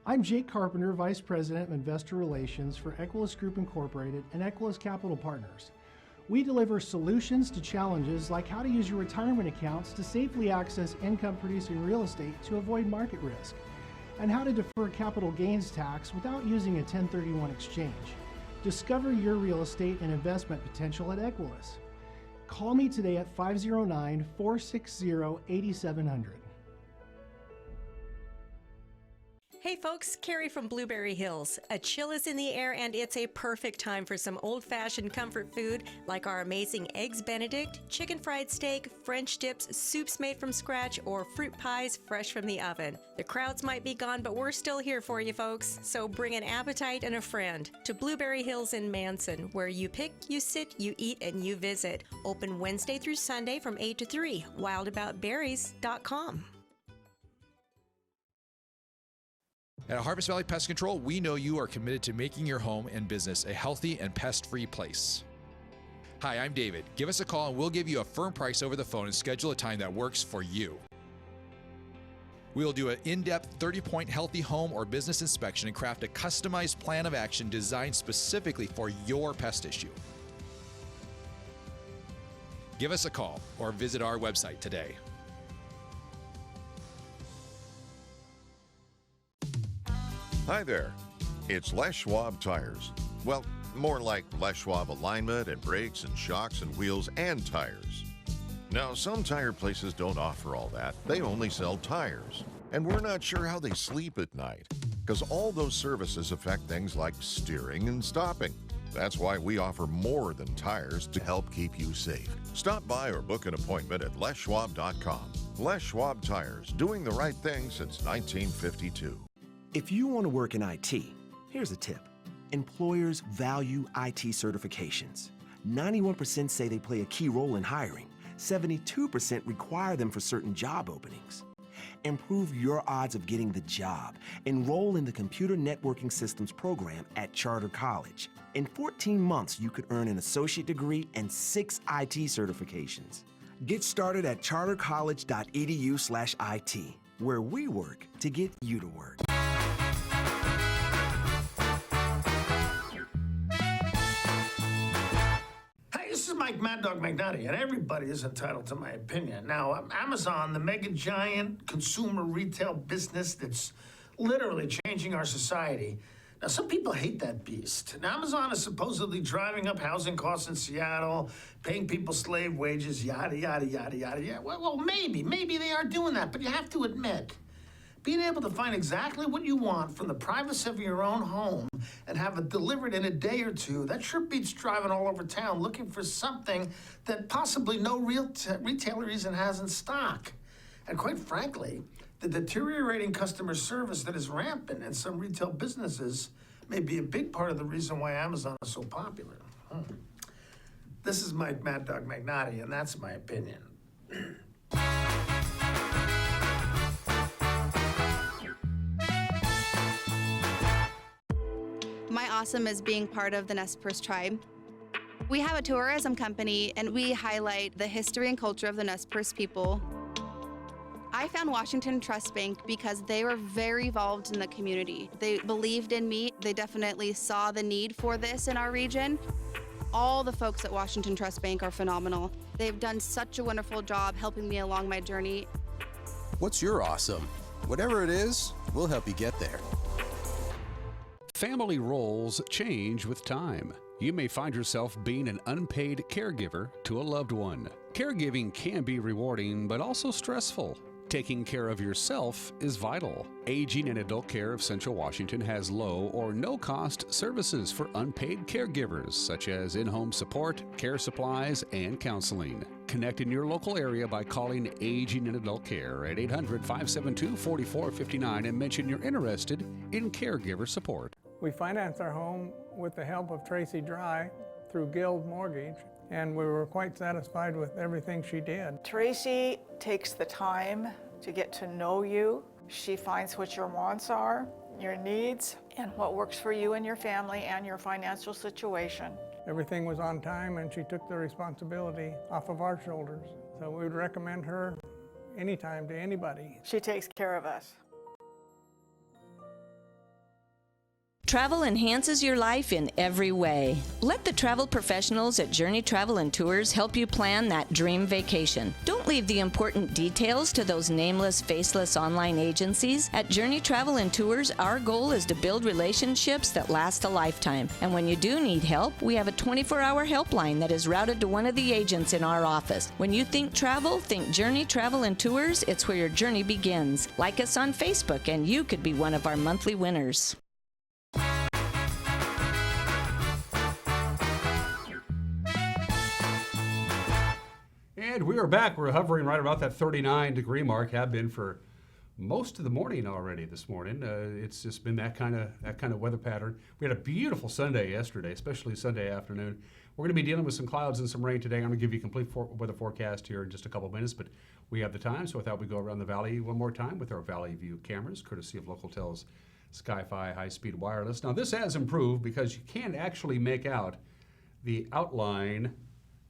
I'm Jake Carpenter, Vice President of Investor Relations for Equilus Group Incorporated and Equilus Capital Partners. We deliver solutions to challenges like how to use your retirement accounts to safely access income-producing real estate to avoid market risk, and how to defer capital gains tax without using a 1031 exchange. Discover your real estate and investment potential at Equilus. Call me today at 509-460-8700. Hey folks, Carrie from Blueberry Hills. A chill is in the air and it's a perfect time for some old-fashioned comfort food like our amazing Eggs Benedict, chicken fried steak, French dips, soups made from scratch, or fruit pies fresh from the oven. The crowds might be gone, but we're still here for you folks. So bring an appetite and a friend to Blueberry Hills in Manson, where you pick, you sit, you eat, and you visit. Open Wednesday through Sunday from 8 to 3. wildaboutberries.com. At Harvest Valley Pest Control, we know you are committed to making your home and business a healthy and pest-free place. Hi, I'm David. Give us a call and we'll give you a firm price over the phone and schedule a time that works for you. We will do an in-depth 30-point healthy home or business inspection and craft a customized plan of action designed specifically for your pest issue. Give us a call or visit our website today. Hi there, it's Les Schwab Tires. Well, more like Les Schwab alignment and brakes and shocks and wheels and tires. Now, some tire places don't offer all that. They only sell tires. And we're not sure how they sleep at night, because all those services affect things like steering and stopping. That's why we offer more than tires to help keep you safe. Stop by or book an appointment at leschwab.com. Les Schwab Tires, doing the right thing since 1952. If you want to work in IT, here's a tip. Employers value IT certifications. 91% say they play a key role in hiring. 72% require them for certain job openings. Improve your odds of getting the job. Enroll in the Computer Networking Systems program at Charter College. In 14 months, you could earn an associate degree and 6 IT certifications. Get started at chartercollege.edu/IT, where we work to get you to work. This is Mike Mad Dog Magnotti, and everybody is entitled to my opinion. Now, Amazon, the mega giant consumer retail business that's literally changing our society. Now, some people hate that beast. Now, Amazon is supposedly driving up housing costs in Seattle, paying people slave wages, yada, yada, yada, yada. Yeah, well, maybe they are doing that, but you have to admit, being able to find exactly what you want from the privacy of your own home and have it delivered in a day or two, that sure beats driving all over town looking for something that possibly no real retailer even has in stock. And quite frankly, the deteriorating customer service that is rampant in some retail businesses may be a big part of the reason why Amazon is so popular. This is Mike Mad Dog Magnotti, and that's my opinion. My awesome is being part of the Nez Perce tribe. We have a tourism company and we highlight the history and culture of the Nez Perce people. I found Washington Trust Bank because they were very involved in the community. They believed in me. They definitely saw the need for this in our region. All the folks at Washington Trust Bank are phenomenal. They've done such a wonderful job helping me along my journey. What's your awesome? Whatever it is, we'll help you get there. Family roles change with time. You may find yourself being an unpaid caregiver to a loved one. Caregiving can be rewarding, but also stressful. Taking care of yourself is vital. Aging and Adult Care of Central Washington has low or no cost services for unpaid caregivers, such as in-home support, care supplies, and counseling. Connect in your local area by calling Aging and Adult Care at 800-572-4459 and mention you're interested in caregiver support. We financed our home with the help of Tracy Dry through Guild Mortgage, and we were quite satisfied with everything she did. Tracy takes the time to get to know you. She finds what your wants are, your needs, and what works for you and your family and your financial situation. Everything was on time, and she took the responsibility off of our shoulders. So we would recommend her anytime to anybody. She takes care of us. Travel enhances your life in every way. Let the travel professionals at Journey Travel and Tours help you plan that dream vacation. Don't leave the important details to those nameless, faceless online agencies. At Journey Travel and Tours, our goal is to build relationships that last a lifetime. And when you do need help, we have a 24-hour helpline that is routed to one of the agents in our office. When you think travel, think Journey Travel and Tours. It's where your journey begins. Like us on Facebook, and you could be one of our monthly winners. And we are back. We're hovering right about that 39-degree mark. Have been for most of the morning already this morning. It's just been that kind of weather pattern. We had a beautiful Sunday yesterday, especially Sunday afternoon. We're going to be dealing with some clouds and some rain today. I'm going to give you a complete weather forecast here in just a couple minutes, but we have the time, so I thought we'd go around the valley one more time with our Valley View cameras, courtesy of Localtel's Sky-Fi high-speed wireless. Now, this has improved because you can actually make out the outline,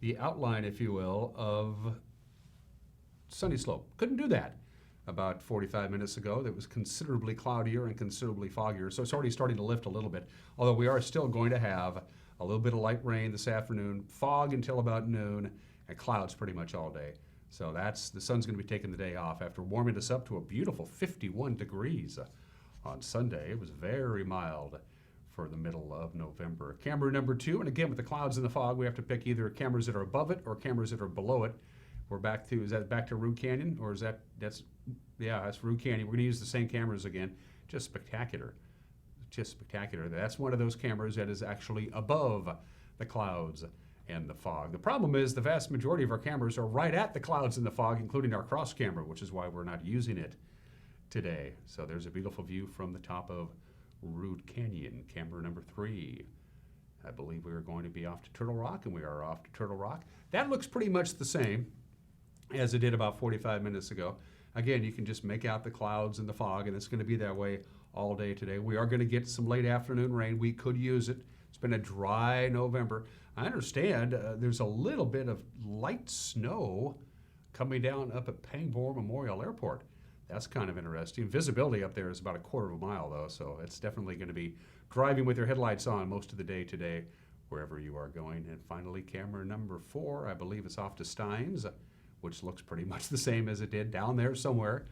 if you will, of Sunny Slope. Couldn't do that about 45 minutes ago. That was considerably cloudier and considerably foggier, so it's already starting to lift a little bit, although we are still going to have a little bit of light rain this afternoon, fog until about noon, and clouds pretty much all day. So the sun's going to be taking the day off after warming us up to a beautiful 51 degrees on Sunday. It was very mild for the middle of November. Camera number 2, and again with the clouds and the fog, we have to pick either cameras that are above it or cameras that are below it. We're back to, is that back to Root Canyon, or is that's Root Canyon. We're going to use the same cameras again. Just spectacular. Just spectacular. That's one of those cameras that is actually above the clouds and the fog. The problem is the vast majority of our cameras are right at the clouds and the fog, including our cross camera, which is why we're not using it today. So there's a beautiful view from the top of Root Canyon, camera number 3. I believe we are going to be off to Turtle Rock, and we are off to Turtle Rock. That looks pretty much the same as it did about 45 minutes ago. Again, you can just make out the clouds and the fog, and it's going to be that way all day today. We are going to get some late afternoon rain. We could use it. It's been a dry November. I understand there's a little bit of light snow coming down up at Pangbourne Memorial Airport. That's kind of interesting. Visibility up there is about a quarter of a mile, though, so it's definitely going to be driving with your headlights on most of the day today, wherever you are going. And finally, camera number 4, I believe it's off to Steins, which looks pretty much the same as it did. Down there somewhere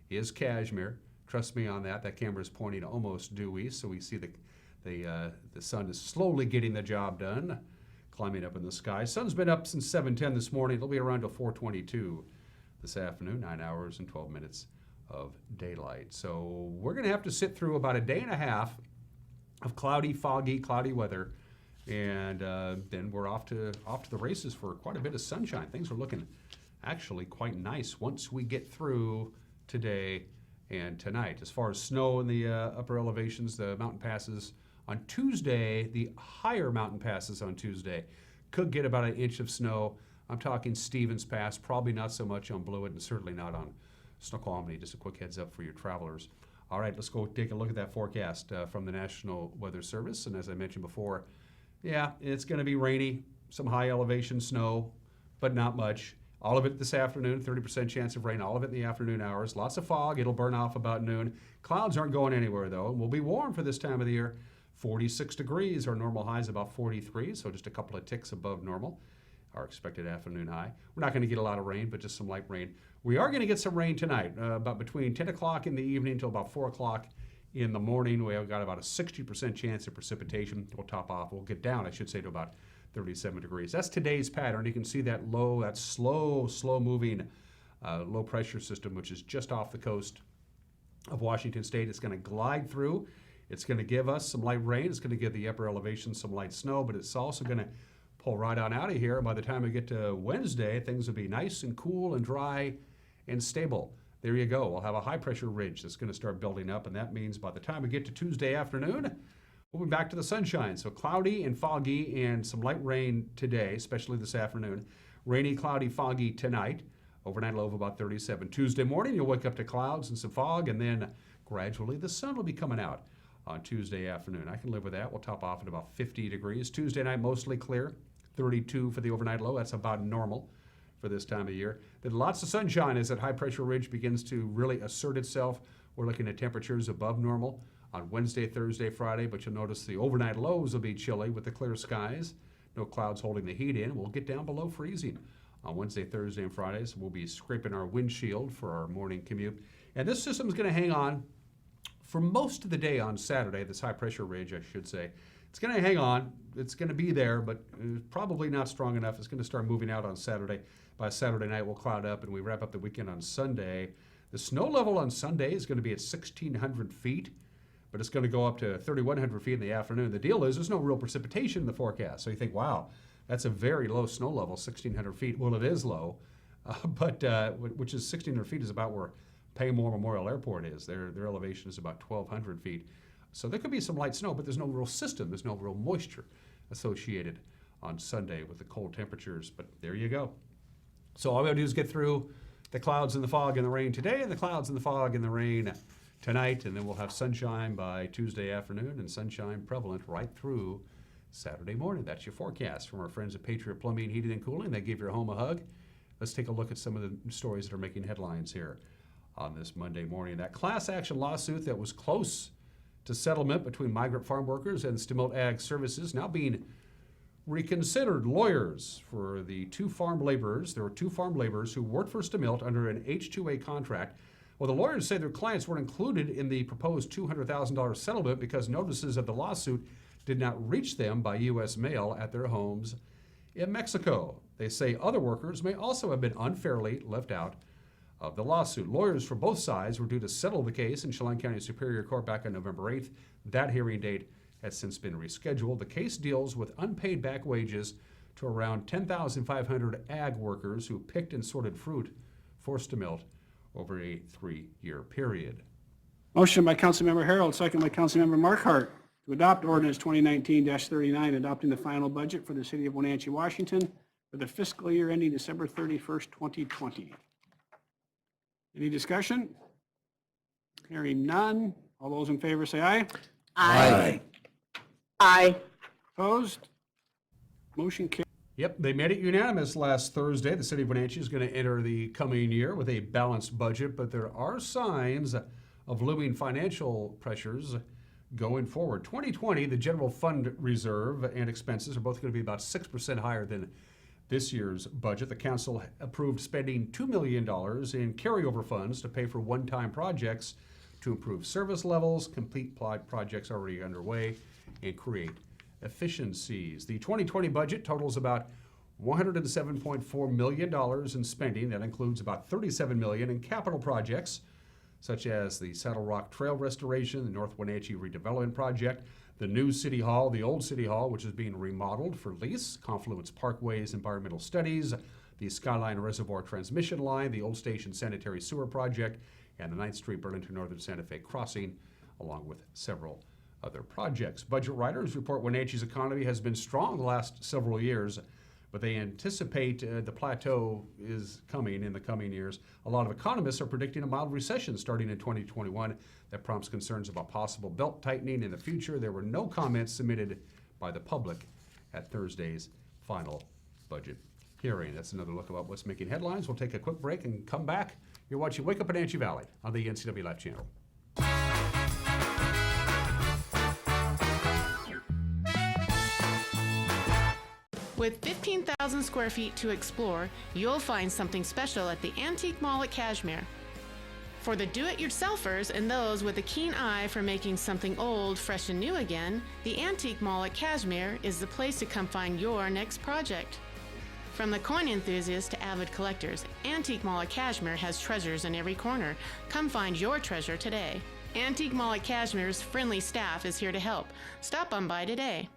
is Kashmir. Trust me on that. That camera is pointing almost due east, so we see the sun is slowly getting the job done, climbing up in the sky. Sun's been up since 7:10 this morning. It'll be around till 4:22 this afternoon, 9 hours and 12 minutes of daylight. So we're going to have to sit through about a day and a half of cloudy weather, and then we're off to the races for quite a bit of sunshine. Things are looking actually quite nice once we get through today and tonight. As far as snow in the upper elevations, the mountain passes on Tuesday, the higher mountain passes on Tuesday could get about 1 inch of snow. I'm talking Stevens Pass, probably not so much on Blewett, and certainly not on Snoqualmie. Just a quick heads up for your travelers. All right, let's go take a look at that forecast from the National Weather Service. And as I mentioned before, yeah, it's going to be rainy, some high elevation snow, but not much. All of it this afternoon, 30% chance of rain, all of it in the afternoon hours. Lots of fog. It'll burn off about noon. Clouds aren't going anywhere, though, and we'll be warm for this time of the year. 46 degrees. Our normal high is about 43, so just a couple of ticks above normal. Our expected afternoon high. We're not going to get a lot of rain, but just some light rain. We are going to get some rain tonight, about between 10 o'clock in the evening until about 4 o'clock in the morning. We've got about a 60% chance of precipitation. We'll top off. We'll get down, I should say, to about 37 degrees. That's today's pattern. You can see that slow moving low pressure system, which is just off the coast of Washington State. It's going to glide through. It's going to give us some light rain. It's going to give the upper elevation some light snow, but it's also going to pull right on out of here. By the time we get to Wednesday, things will be nice and cool and dry and stable. There you go. We'll have a high pressure ridge that's going to start building up, and that means by the time we get to Tuesday afternoon, we'll be back to the sunshine. So cloudy and foggy and some light rain today, especially this afternoon. Rainy, cloudy, foggy tonight. Overnight low of about 37. Tuesday morning, you'll wake up to clouds and some fog, and then gradually the sun will be coming out on Tuesday afternoon. I can live with that. We'll top off at about 50 degrees. Tuesday night, mostly clear. 32 for the overnight low. That's about normal for this time of year. Then lots of sunshine as that high pressure ridge begins to really assert itself. We're looking at temperatures above normal on Wednesday, Thursday, Friday, but you'll notice the overnight lows will be chilly with the clear skies. No clouds holding the heat in. We'll get down below freezing on Wednesday, Thursday, and Fridays. We'll be scraping our windshield for our morning commute. And this system is going to hang on for most of the day on Saturday, this high-pressure ridge, I should say. It's going to hang on. It's going to be there, but probably not strong enough. It's going to start moving out on Saturday. By Saturday night, we'll cloud up, and we wrap up the weekend on Sunday. The snow level on Sunday is going to be at 1,600 feet, but it's going to go up to 3,100 feet in the afternoon. The deal is there's no real precipitation in the forecast. So you think, wow, that's a very low snow level, 1,600 feet. Well, it is low, but which is 1,600 feet is about where Paymore Memorial Airport is. Their elevation is about 1,200 feet. So there could be some light snow, but there's no real system. There's no real moisture associated on Sunday with the cold temperatures. But there you go. So all we have to do is get through the clouds and the fog and the rain today, and the clouds and the fog and the rain tonight, and then we'll have sunshine by Tuesday afternoon and sunshine prevalent right through Saturday morning. That's your forecast from our friends at Patriot Plumbing, Heating, and Cooling. They give your home a hug. Let's take a look at some of the stories that are making headlines here on this Monday morning. That class action lawsuit that was close to settlement between migrant farm workers and Stemilt Ag Services now being reconsidered. Lawyers for the two farm laborers, there were two farm laborers who worked for Stemilt under an H-2A contract. Well, the lawyers say their clients weren't included in the proposed $200,000 settlement because notices of the lawsuit did not reach them by U.S. mail at their homes in Mexico. They say other workers may also have been unfairly left out of the lawsuit. Lawyers for both sides were due to settle the case in Chelan County Superior Court back on November 8th. That hearing date has since been rescheduled. The case deals with unpaid back wages to around 10,500 ag workers who picked and sorted fruit for Stemilt over a 3-year period. Motion by Councilmember Harold, second by Councilmember Markhart, to adopt ordinance 2019-39, adopting the final budget for the city of Wenatchee, Washington for the fiscal year ending December 31st, 2020. Any discussion? Hearing none. All those in favor say aye. Aye. Aye. Opposed? Motion carries. Yep, they made it unanimous last Thursday. The city of Wenatchee is going to enter the coming year with a balanced budget, but there are signs of looming financial pressures going forward. 2020, the general fund reserve and expenses are both going to be about 6% higher than this year's budget. The council approved spending $2 million in carryover funds to pay for one-time projects to improve service levels, complete projects already underway, and create efficiencies. The 2020 budget totals about $107.4 million in spending. That includes about $37 million in capital projects, such as the Saddle Rock Trail restoration, the North Wenatchee redevelopment project, the new City Hall, the old City Hall, which is being remodeled for lease, Confluence Parkway's environmental studies, the Skyline Reservoir transmission line, the Old Station sanitary sewer project, and the 9th Street Burlington Northern Santa Fe crossing, along with several other projects. Budget writers report Wenatchee's economy has been strong the last several years, but they anticipate the plateau is coming in the coming years. A lot of economists are predicting a mild recession starting in 2021 that prompts concerns about possible belt tightening in the future. There were no comments submitted by the public at Thursday's final budget hearing. That's another look about what's making headlines. We'll take a quick break and come back. You're watching Wake Up Wenatchee Valley on the NCW Life channel. With 15,000 square feet to explore, you'll find something special at the Antique Mall at Cashmere. For the do-it-yourselfers and those with a keen eye for making something old, fresh and new again, the Antique Mall at Cashmere is the place to come find your next project. From the coin enthusiasts to avid collectors, Antique Mall at Cashmere has treasures in every corner. Come find your treasure today. Antique Mall at Cashmere's friendly staff is here to help. Stop on by today.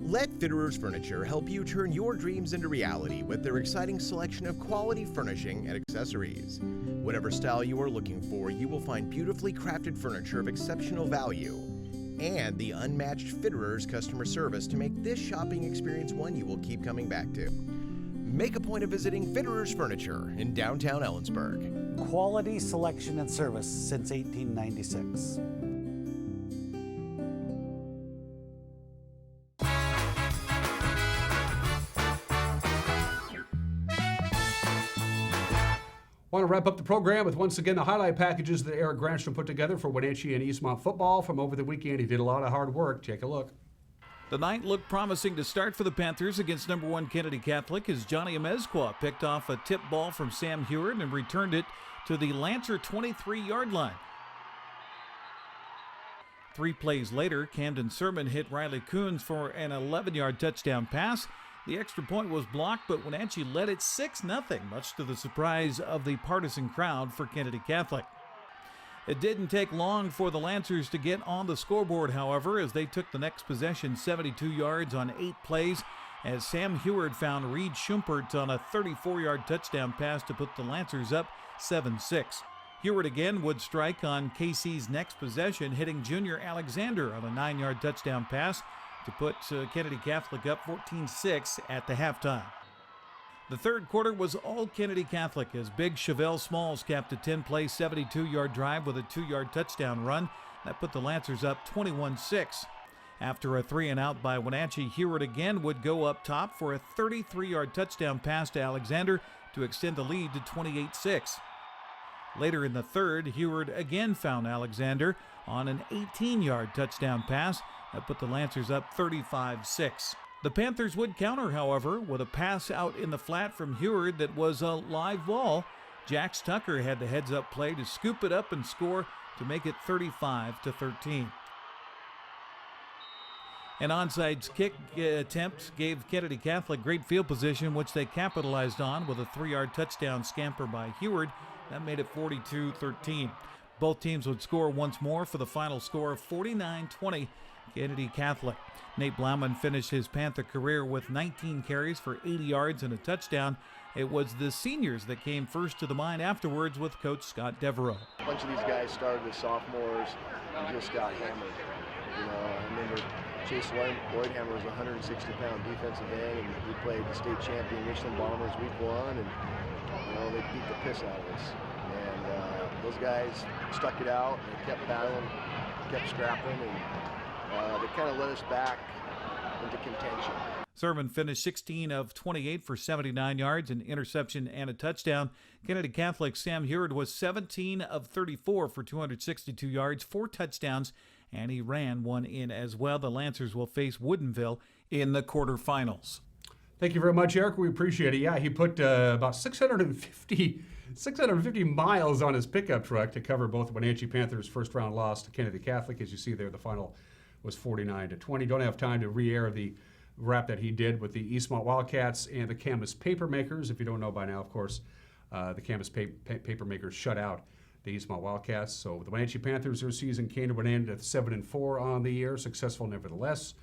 Let Fitterers Furniture help you turn your dreams into reality with their exciting selection of quality furnishing and accessories. Whatever style you are looking for, you will find beautifully crafted furniture of exceptional value and the unmatched Fitterers customer service to make this shopping experience one you will keep coming back to. Make a point of visiting Fitterers Furniture in downtown Ellensburg. Quality, selection, and service since 1896. Want to wrap up the program with, once again, the highlight packages that Eric Granstrom put together for Wenatchee and Eastmont football from over the weekend. He did a lot of hard work. Take a look. The night looked promising to start for the Panthers against number 1 Kennedy Catholic as Johnny Amezcua picked off a tip ball from Sam Heward and returned it to the Lancer 23-yard line. 3 plays later, Camden Sermon hit Riley Kuntz for an 11-yard touchdown pass. The extra point was blocked, but Wenatchee led it 6-0, much to the surprise of the partisan crowd for Kennedy Catholic. It didn't take long for the Lancers to get on the scoreboard, however, as they took the next possession 72 yards on 8 plays, as Sam Heward found Reed Schumpert on a 34-yard touchdown pass to put the Lancers up 7-6. Heward again would strike on KC's next possession, hitting Junior Alexander on a 9-yard touchdown pass to put Kennedy Catholic up 14-6 at the halftime. The third quarter was all Kennedy Catholic as Big Chevelle Smalls capped a 10-play, 72-yard drive with a 2-yard touchdown run. That put the Lancers up 21-6. After a 3-and-out by Wenatchee, Heward again would go up top for a 33-yard touchdown pass to Alexander to extend the lead to 28-6. Later in the third, Heward again found Alexander on an 18-yard touchdown pass that put the Lancers up 35-6. The Panthers would counter, however, with a pass out in the flat from Heward that was a live ball. Jax Tucker had the heads-up play to scoop it up and score to make it 35-13. An onside kick attempt gave Kennedy Catholic great field position, which they capitalized on with a 3-yard touchdown scamper by Heward. That made it 42-13. Both teams would score once more for the final score of 49-20, Kennedy Catholic. Nate Blauman finished his Panther career with 19 carries for 80 yards and a touchdown. It was the seniors that came first to the mind afterwards with Coach Scott Devereaux. A bunch of these guys started as sophomores and just got hammered. You know, I remember Chase Lloydhammer was a 160-pound defensive end, and we played the state champion Richland Bombers week 1, and you know, they beat the piss out of us. And those guys stuck it out, and they kept battling, kept scrapping, and they kind of led us back into contention. Sermon finished 16 of 28 for 79 yards, an interception and a touchdown. Kennedy Catholic Sam Heward was 17 of 34 for 262 yards, 4 touchdowns, and he ran one in as well. The Lancers will face Woodinville in the quarterfinals. Thank you very much, Eric. We appreciate it. Yeah, he put about 650 miles on his pickup truck to cover both Wenatchee Panthers' first-round loss to Kennedy Catholic. As you see there, the final was 49-20. Don't have time to re-air the wrap that he did with the Eastmont Wildcats and the Camas Papermakers. If you don't know by now, of course, the Camas Papermakers shut out the Eastmont Wildcats. So the Wenatchee Panthers, their season came to an end at 7-4 on the year, successful nevertheless.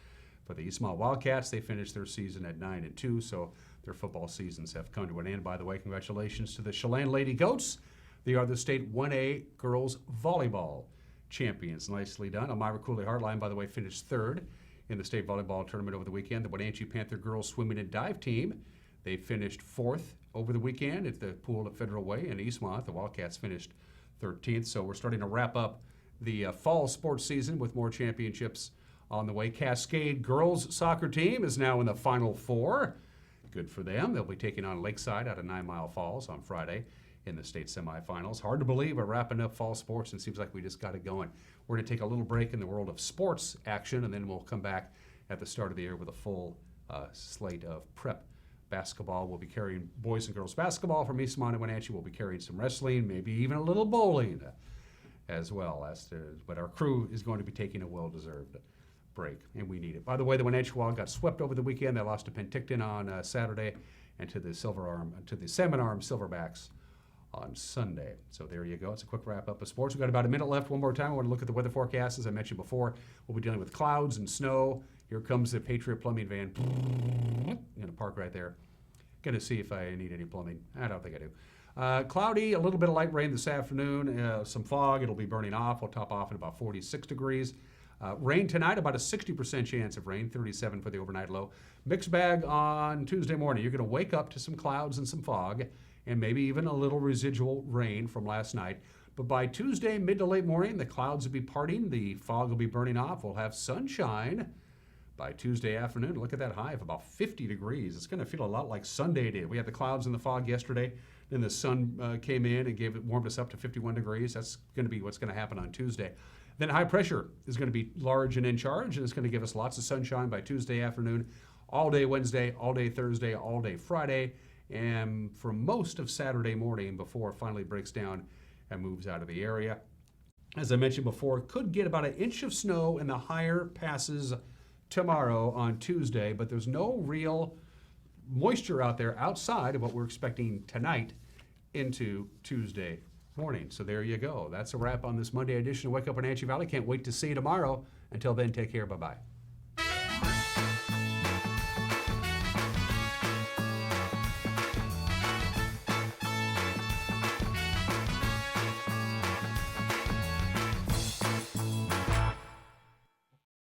For the Eastmont Wildcats, they finished their season at 9-2, so their football seasons have come to an end. By the way, congratulations to the Chelan Lady Goats. They are the state 1A girls volleyball champions. Nicely done. Elmira Cooley Heartline, by the way, finished 3rd in the state volleyball tournament over the weekend. The Wenatchee Panther girls swimming and dive team, they finished 4th over the weekend at the pool at Federal Way. In Eastmont, the Wildcats finished 13th. So we're starting to wrap up the fall sports season with more championships on the way. Cascade girls soccer team is now in the Final Four. Good for them. They'll be taking on Lakeside out of 9 Mile Falls on Friday in the state semifinals. Hard to believe we're wrapping up fall sports, and it seems like we just got it going. We're going to take a little break in the world of sports action, and then we'll come back at the start of the year with a full slate of prep basketball. We'll be carrying boys and girls basketball from Eastmont and Wenatchee. We'll be carrying some wrestling, maybe even a little bowling as well. But our crew is going to be taking a well-deserved break, and we need it. By the way, the Wenatchee Wild got swept over the weekend. They lost to Penticton on Saturday and to the Salmon Arm Silverbacks on Sunday. So there you go. It's a quick wrap-up of sports. We've got about a minute left. One more time, I want to look at the weather forecast. As I mentioned before, we'll be dealing with clouds and snow. Here comes the Patriot Plumbing van. I'm going to park right there. Going to see if I need any plumbing. I don't think I do. Cloudy, a little bit of light rain this afternoon. Some fog. It'll be burning off. We'll top off at about 46 degrees. Rain tonight, about a 60% chance of rain, 37 for the overnight low. Mixed bag on Tuesday morning. You're going to wake up to some clouds and some fog, and maybe even a little residual rain from last night. But by Tuesday, mid to late morning, the clouds will be parting. The fog will be burning off. We'll have sunshine by Tuesday afternoon. Look at that high of about 50 degrees. It's going to feel a lot like Sunday did. We had the clouds and the fog yesterday. Then the sun came in and warmed us up to 51 degrees. That's going to be what's going to happen on Tuesday. Then high pressure is going to be large and in charge, and it's going to give us lots of sunshine by Tuesday afternoon, all day Wednesday, all day Thursday, all day Friday, and for most of Saturday morning before it finally breaks down and moves out of the area. As I mentioned before, could get about 1 inch of snow in the higher passes tomorrow on Tuesday, but there's no real moisture out there outside of what we're expecting tonight into Tuesday morning. So there you go. That's a wrap on this Monday edition of Wake Up Wenatchee Valley. Can't wait to see you tomorrow. Until then, take care. Bye-bye.